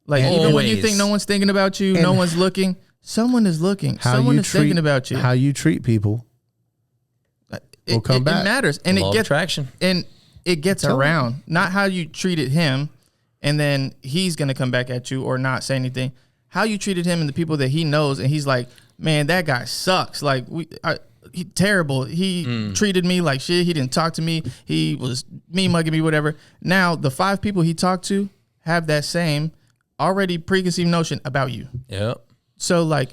Like even when you think no one's thinking about you, no one's looking, someone is looking. Someone is thinking about you. How you treat people will come back. It matters. And Law it of gets attraction. And it gets around. Not how you treated him and then he's gonna come back at you or not say anything. How you treated him and the people that he knows, and he's like, man, that guy sucks. Like he terrible. He treated me like shit. He didn't talk to me. He was me mugging me, whatever. Now the 5 people he talked to have that same already preconceived notion about you. Yep. So like,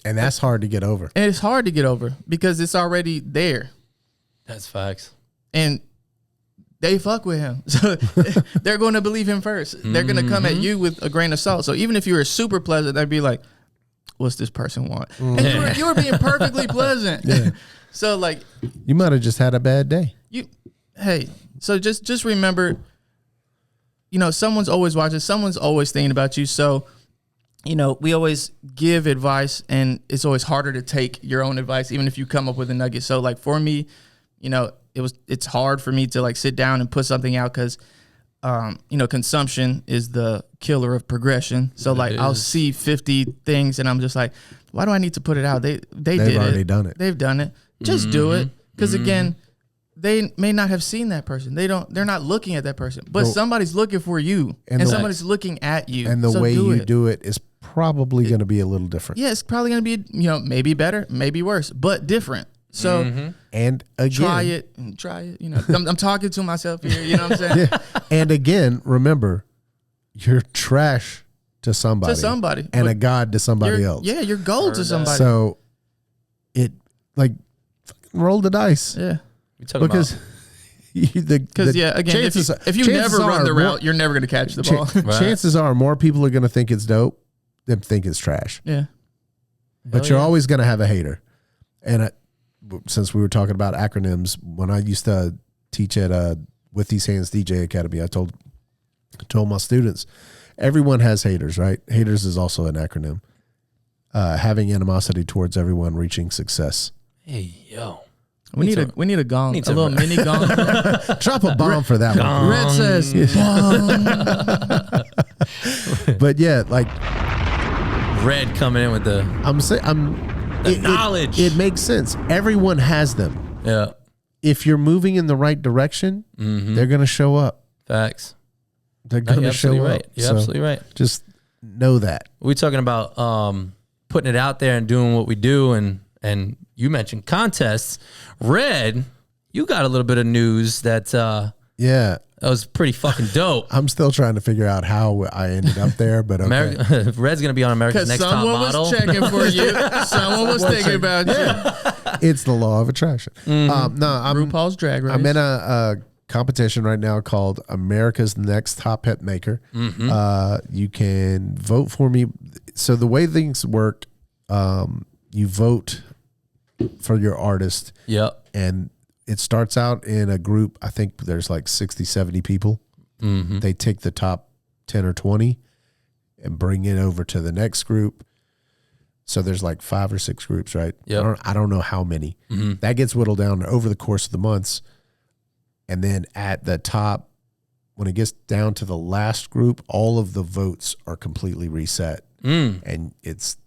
and that's hard to get over. and it's hard to get over because it's already there, That's facts. and they fuck with him. So they're going to believe him first. They're going to come at you with a grain of salt. So even if you were super pleasant, they'd be like, what's this person want? And you were being perfectly pleasant. Yeah. So like, You might have just had a bad day. so just remember, someone's always watching, someone's always thinking about you. So, we always give advice and it's always harder to take your own advice, even if you come up with a nugget. So like for me, it's hard for me to like sit down and put something out because, consumption is the killer of progression. So like I'll see 50 things and I'm just like, why do I need to put it out? They've already done it. They've done it. Just do it. Because again, they may not have seen that person. They're not looking at that person, but somebody's looking for you and somebody's looking at you. And the way you do it is probably going to be a little different. Yeah, it's probably going to be, maybe better, maybe worse, but different. So and again, try it. I'm talking to myself here. You know what I'm saying? Yeah. And again, remember, you're trash to somebody, and a god to somebody else. Yeah, you're gold to somebody. So it like roll the dice. Yeah, because again, if you never run the route, you're never going to catch the ball. Chances are more people are going to think it's dope than think it's trash. Yeah, but you're always going to have a hater. And since we were talking about acronyms, when I used to teach at With These Hands DJ Academy, I told my students, everyone has haters, right? Haters is also an acronym. Having animosity towards everyone reaching success. Hey, yo. We need a gong, a little mini gong. Drop a bomb for that one. Red says bomb. But yeah, like Red coming in with the knowledge. It makes sense. Everyone has them. Yeah. If you're moving in the right direction, they're going to show up. Facts. They're going to show up. You're absolutely right. Just know that. We're talking about putting it out there and doing what we do, and you mentioned contests. Red, you got a little bit of news that that was pretty fucking dope. I'm still trying to figure out how I ended up there, but okay. Red's gonna be on America's Next Top Model. Someone was checking for you. Someone was thinking about you. It's the law of attraction. I'm RuPaul's Drag Race. I'm in a competition right now called America's Next Top Hit Maker. You can vote for me. So the way things work, you vote for your artist. Yep. And it starts out in a group. I think there's like 60, 70 people. They take the top 10 or 20 and bring it over to the next group. So there's like 5 or 6 groups, right? Yep. I don't know how many. That gets whittled down over the course of the months. And then at the top, when it gets down to the last group, all of the votes are completely reset. And it's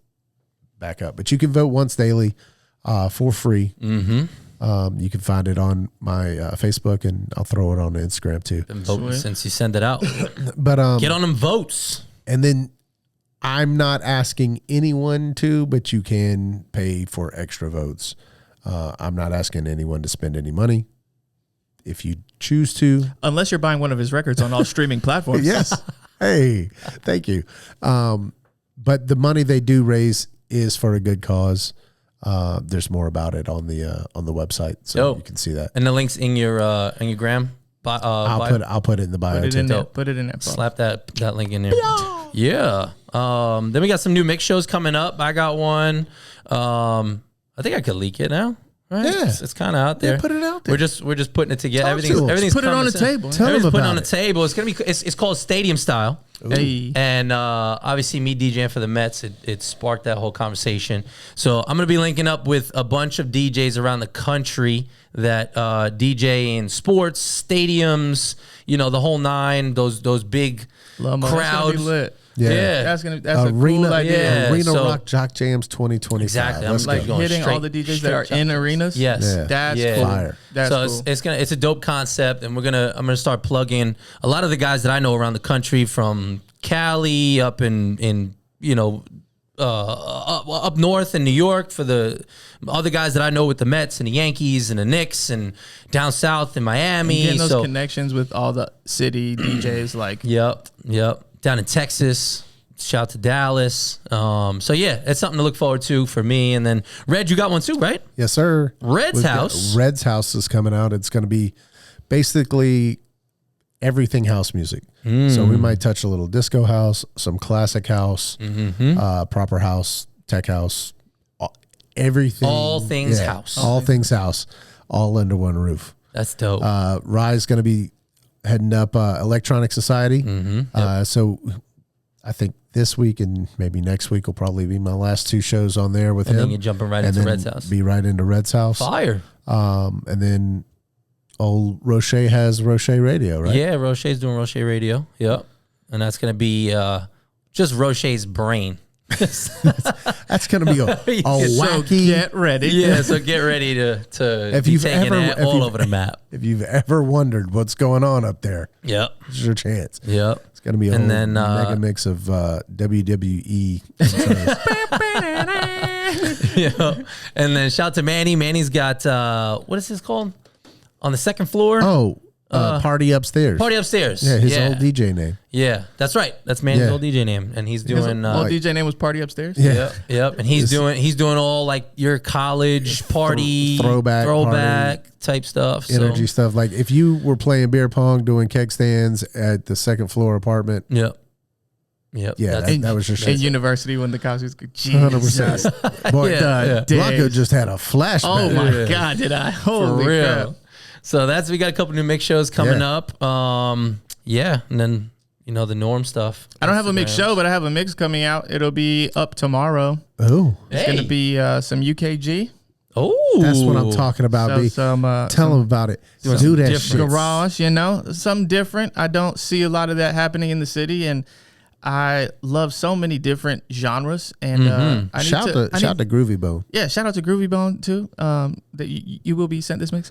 back up. But you can vote once daily for free. You can find it on my Facebook, and I'll throw it on Instagram too. Since you send it out. But get on them votes. And then I'm not asking anyone to, but you can pay for extra votes. I'm not asking anyone to spend any money. If you choose to. Unless you're buying one of his records on all streaming platforms. Yes. Hey, thank you. But the money they do raise is for a good cause. There's more about it on the website, so you can see that. And the link's in your gram. I'll put it in the bio. Put it in there. Slap that link in there. Yeah. Then we got some new mix shows coming up. I got one. I think I could leak it now. Right? Yeah. It's kind of out there. Yeah, put it out there. We're just putting it together. Talk to them. Everything's Put it on the coming. table. Tell them Everything's put about on the it. table. It's gonna be. It's called Stadium Style. Hey. And obviously, me DJing for the Mets, it sparked that whole conversation. So I'm going to be linking up with a bunch of DJs around the country that DJ in sports, stadiums, the whole nine, those big Lomo, that's crowds. gonna be lit. Yeah. That's a cool idea. Yeah. Arena so- Rock Jock Jams 2025. Exactly. Let's I'm go. Like going hitting all the straight- DJs straight that are in arenas. Yes. Yeah. That's Yeah. cool. Fire. That's So cool. it's a dope concept, and I'm gonna start plugging a lot of the guys that I know around the country, from Cali up in up north in New York, for the other guys that I know with the Mets and the Yankees and the Knicks, and down south in Miami. Getting those So connections with all the city DJs, like yep. Down in Texas. Shout out to Dallas. So yeah, it's something to look forward to for me. And then Red, you got one too, right? Yes, sir. Red's house. Red's house is coming out. It's going to be basically everything house music. So we might touch a little disco house, some classic house, proper house, tech house, everything. All things house. All things house, all under one roof. That's dope. Rye's going to be heading up Electronic Society. So I think this week and maybe next week will probably be my last two shows on there with him. And then you're jumping right And into then Red's house. Be right into Red's house. Fire. And then old Roche has Roche Radio, right? Yeah, Roche's doing Roche Radio. Yep. And that's going to be just Roche's brain. That's going to be a So wacky. get ready. Yeah, so get ready to If be you've taking ever- it if all you've- over the map. If you've ever wondered what's going on up there, Yep. this is your chance. Yep. It's going to be a And whole then, mega mix of WWE. intros. Yeah. And then shout out to Manny. Manny's got what is this called? On the second floor? Party Upstairs. Party Upstairs. Yeah, his old DJ name. Yeah, that's right. That's Manny's Yeah. old DJ name. And he's His doing old DJ name was Party Upstairs. Yeah. Yep. And he's doing all like your college party Throwback type stuff. Energy stuff. Like if you were playing beer pong, doing keg stands at the second floor apartment. Yep. Yeah, That's- that was your In shit. university when the cops was 100%. Boy, Yeah. Blanco just had a flashback. Oh my Yeah. God, did I? for Holy real. crap. So we got a couple new mix shows coming Yeah. up. And then the Norm stuff. I don't have a mix Instagram. show, but I have a mix coming out. It'll be up tomorrow. Oh, It's going to be some UKG. Oh, that's what I'm talking about. So B. some Tell them about it. Doing Do some that different shit. garage, something different. I don't see a lot of that happening in the city, and I love so many different genres. And I need Shout to, out to Groovy Bone. yeah, shout out to Groovy Bone too. That you will be sent this mix.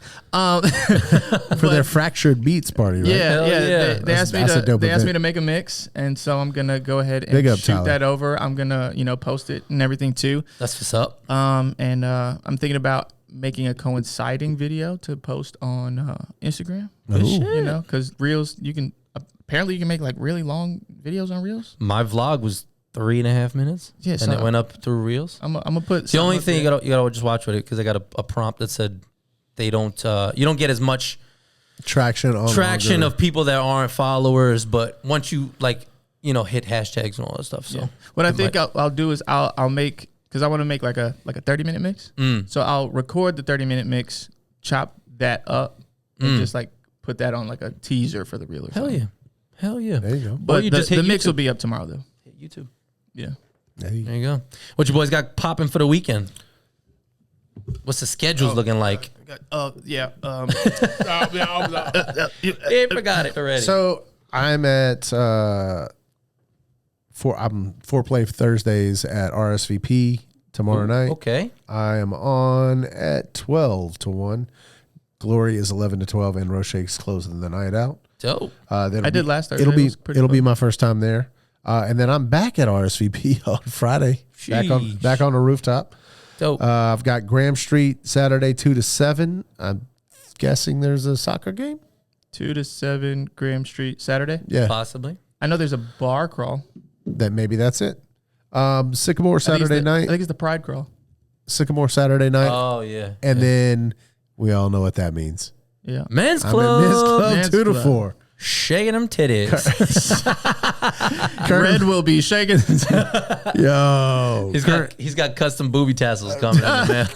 For their Fractured Beats party, right? Yeah, Hell yeah. yeah. They asked me That's a to. dope They asked me event. to make a mix, and so I'm gonna go ahead and Big up, shoot Tyler. that over. I'm gonna post it and everything too. That's what's up. And I'm thinking about making a coinciding video to post on Instagram. Ooh. Because Reels, apparently you can make like really long videos on Reels. My vlog was 3.5 minutes. Yeah, and so it went up through Reels. I'm gonna put The only something thing up you gotta just watch with it, because I got a prompt that said they don't you don't get as much Traction traction of people that aren't followers, but once you hit hashtags and all that stuff. So there. What I think I'll do is I'll make, because I want to make like a 30-minute mix. So I'll record the 30-minute mix, chop that up, and just like put that on like a teaser for the reel or something. Hell yeah. There you go. But you just hit the mix YouTube. will be up tomorrow though. Hit YouTube. Yeah. There you go. What you boys got popping for the weekend? What's the schedules looking like? Yeah. Hey, forgot it already. So I'm at foreplay Thursdays at RSVP tomorrow night. Okay. I am on at 12 to 1. Glory is 11 to 12, and Roche's closing the night out. Dope. I did last Thursday. It'll It be was pretty it'll be fun. my first time there, and then I'm back at RSVP on Friday. Sheesh. Back on the rooftop. Dope. I've got Graham Street Saturday 2 to 7. I'm guessing there's a soccer game. 2 to 7 Graham Street Saturday. Yeah, Possibly. I know there's a bar crawl. maybe that's it. Sycamore Saturday I night. think it's the Pride crawl. Sycamore Saturday night, Oh yeah. and then we all know what that means. Yeah. Men's I'm club. at Men's Club Men's 2 to Club. 4. shaking them titties. Red will be shaking. Yo, He's got custom booby tassels coming in, man.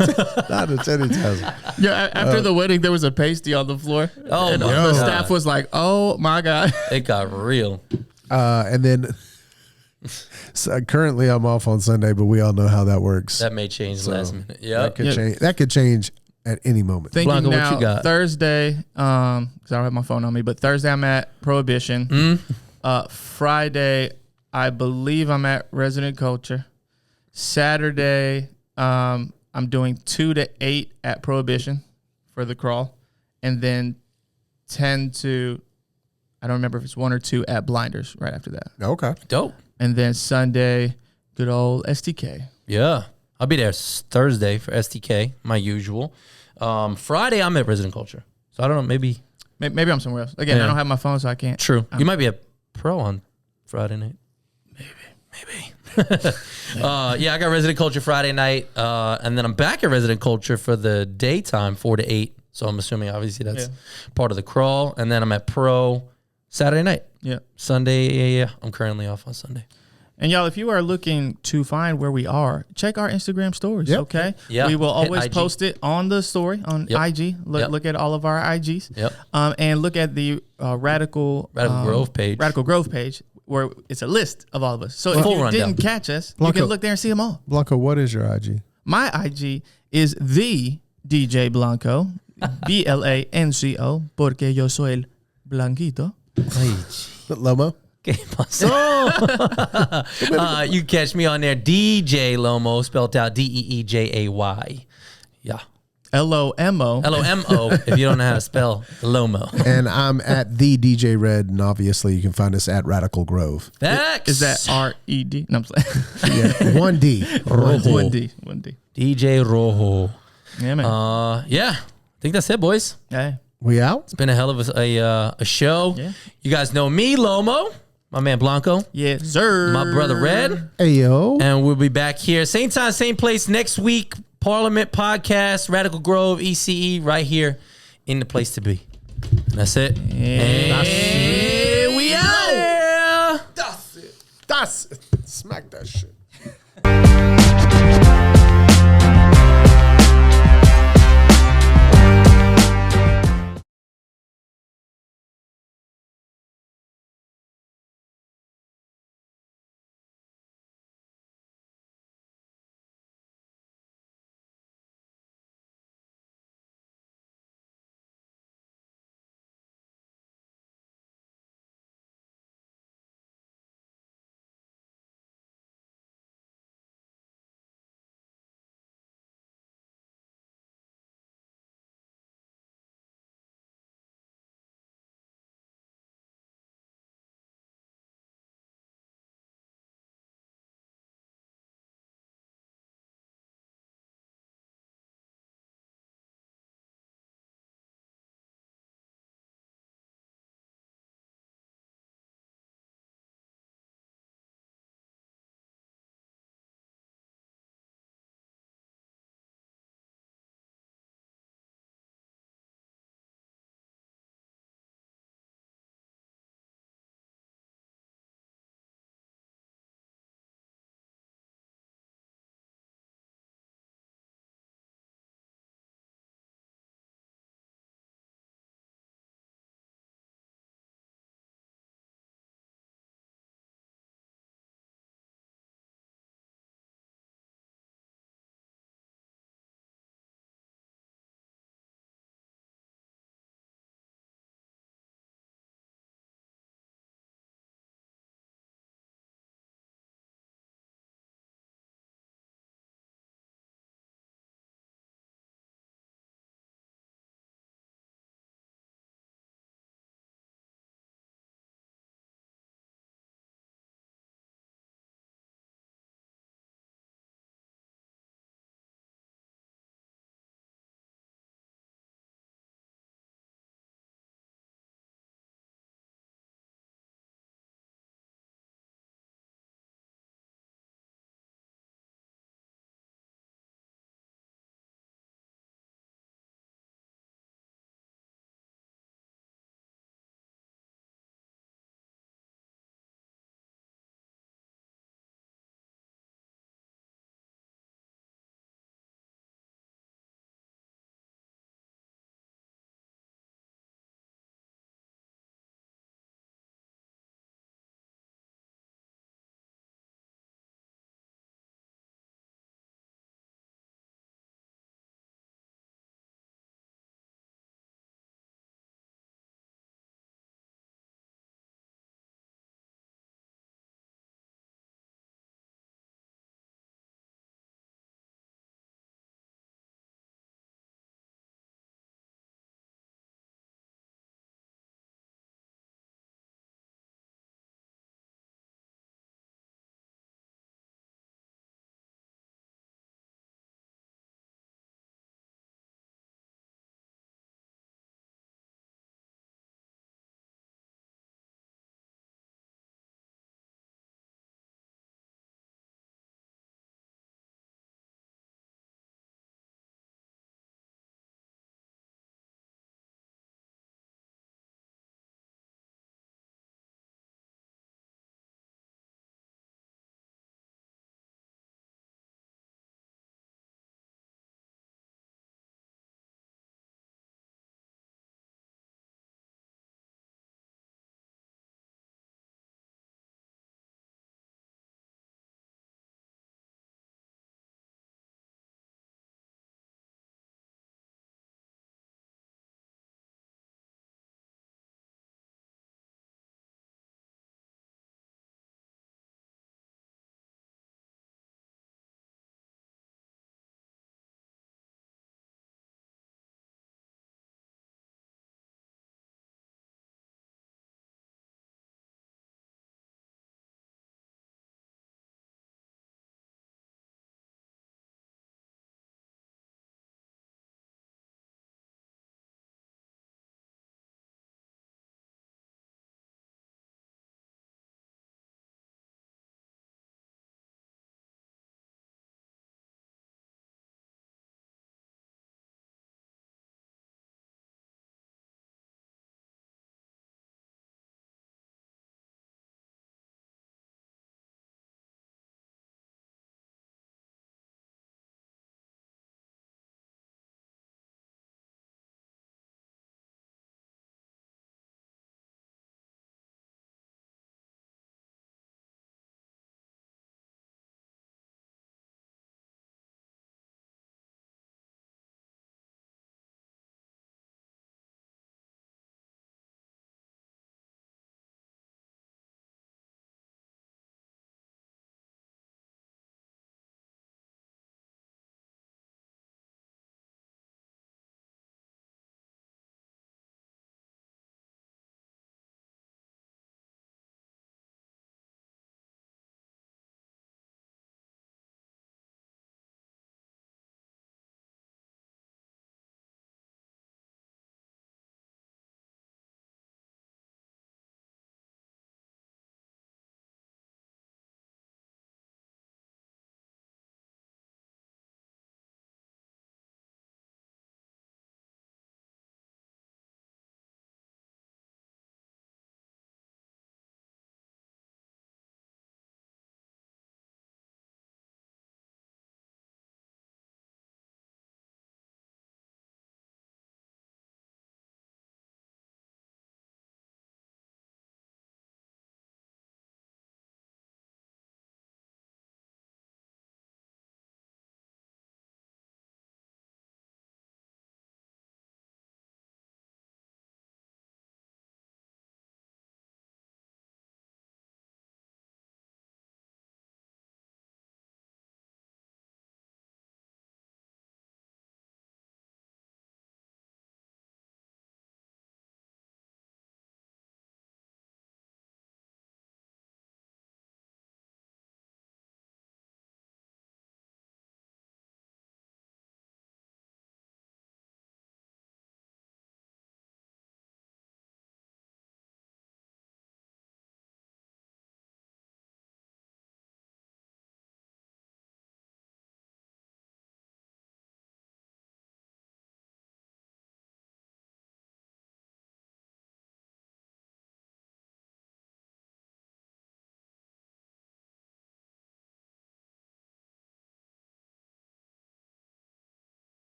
not a titty tassel. Yeah, after the wedding, there was a pasty on the floor. Oh, and my the God. staff was like, "Oh my God!" It got real. And then so currently I'm off on Sunday, but we all know how that works. That may change last minute. Yeah, That could change. That could change at any moment. Thinking Blanco, what now, you got? Thursday, because I don't have my phone on me, but Thursday I'm at Prohibition. Friday, I believe I'm at Resident Culture. Saturday, I'm doing 2 to 8 at Prohibition for the crawl, and then 10 to, I don't remember if it's 1 or 2 at Blinders right after that. Okay. dope. And then Sunday, good old STK. Yeah, I'll be there Thursday for STK, my usual. Friday, I'm at Resident Culture. So I don't know, maybe. Maybe I'm somewhere else. Again, Yeah. I don't have my phone, so I can't. True. You might be a pro on Friday night. Maybe. Yeah, I got Resident Culture Friday night. And then I'm back at Resident Culture for the daytime, 4 to 8. So I'm assuming, obviously, that's part of the crawl. And then I'm at Pro Saturday night. Yeah. Sunday, yeah. I'm currently off on Sunday. And y'all, if you are looking to find where we are, check our Instagram stories, Yep. okay? Yeah. We will Hit always IG. post it on the story on Yep. IG. Look at all of our IGs. Yep. And look at the Radical Grove page. Radical Grove page, where it's a list of all of us. So if Full you rundown. didn't catch us, Blanco. you can look there and see them all. Blanco, what is your IG? My IG is the DJ Blanco, Blanco, porque yo soy el Blanquito. Lomo? ¿Qué pasó? You catch me on there, DJ Lomo, spelled out Deejay. Yeah. LOMO. Lomo, if you don't know how to spell Lomo. And I'm at the DJ Red, and obviously you can find us at Radical Grove. Facts. Is that RED? No, I'm saying. Yeah, 1D. One D. DJ Rojo. Yeah, man. Yeah. I think that's it, boys. Hey. We out? It's been a hell of a show. Yeah. You guys know me, Lomo, my man Blanco, Yes, sir. my brother Red, Hey, yo. and we'll be back here same time, same place next week. Parliament Podcast, Radical Grove, ECE, right here in the place to be. And that's it. And we out. That's it. That's it. Smack that shit.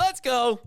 Let's go.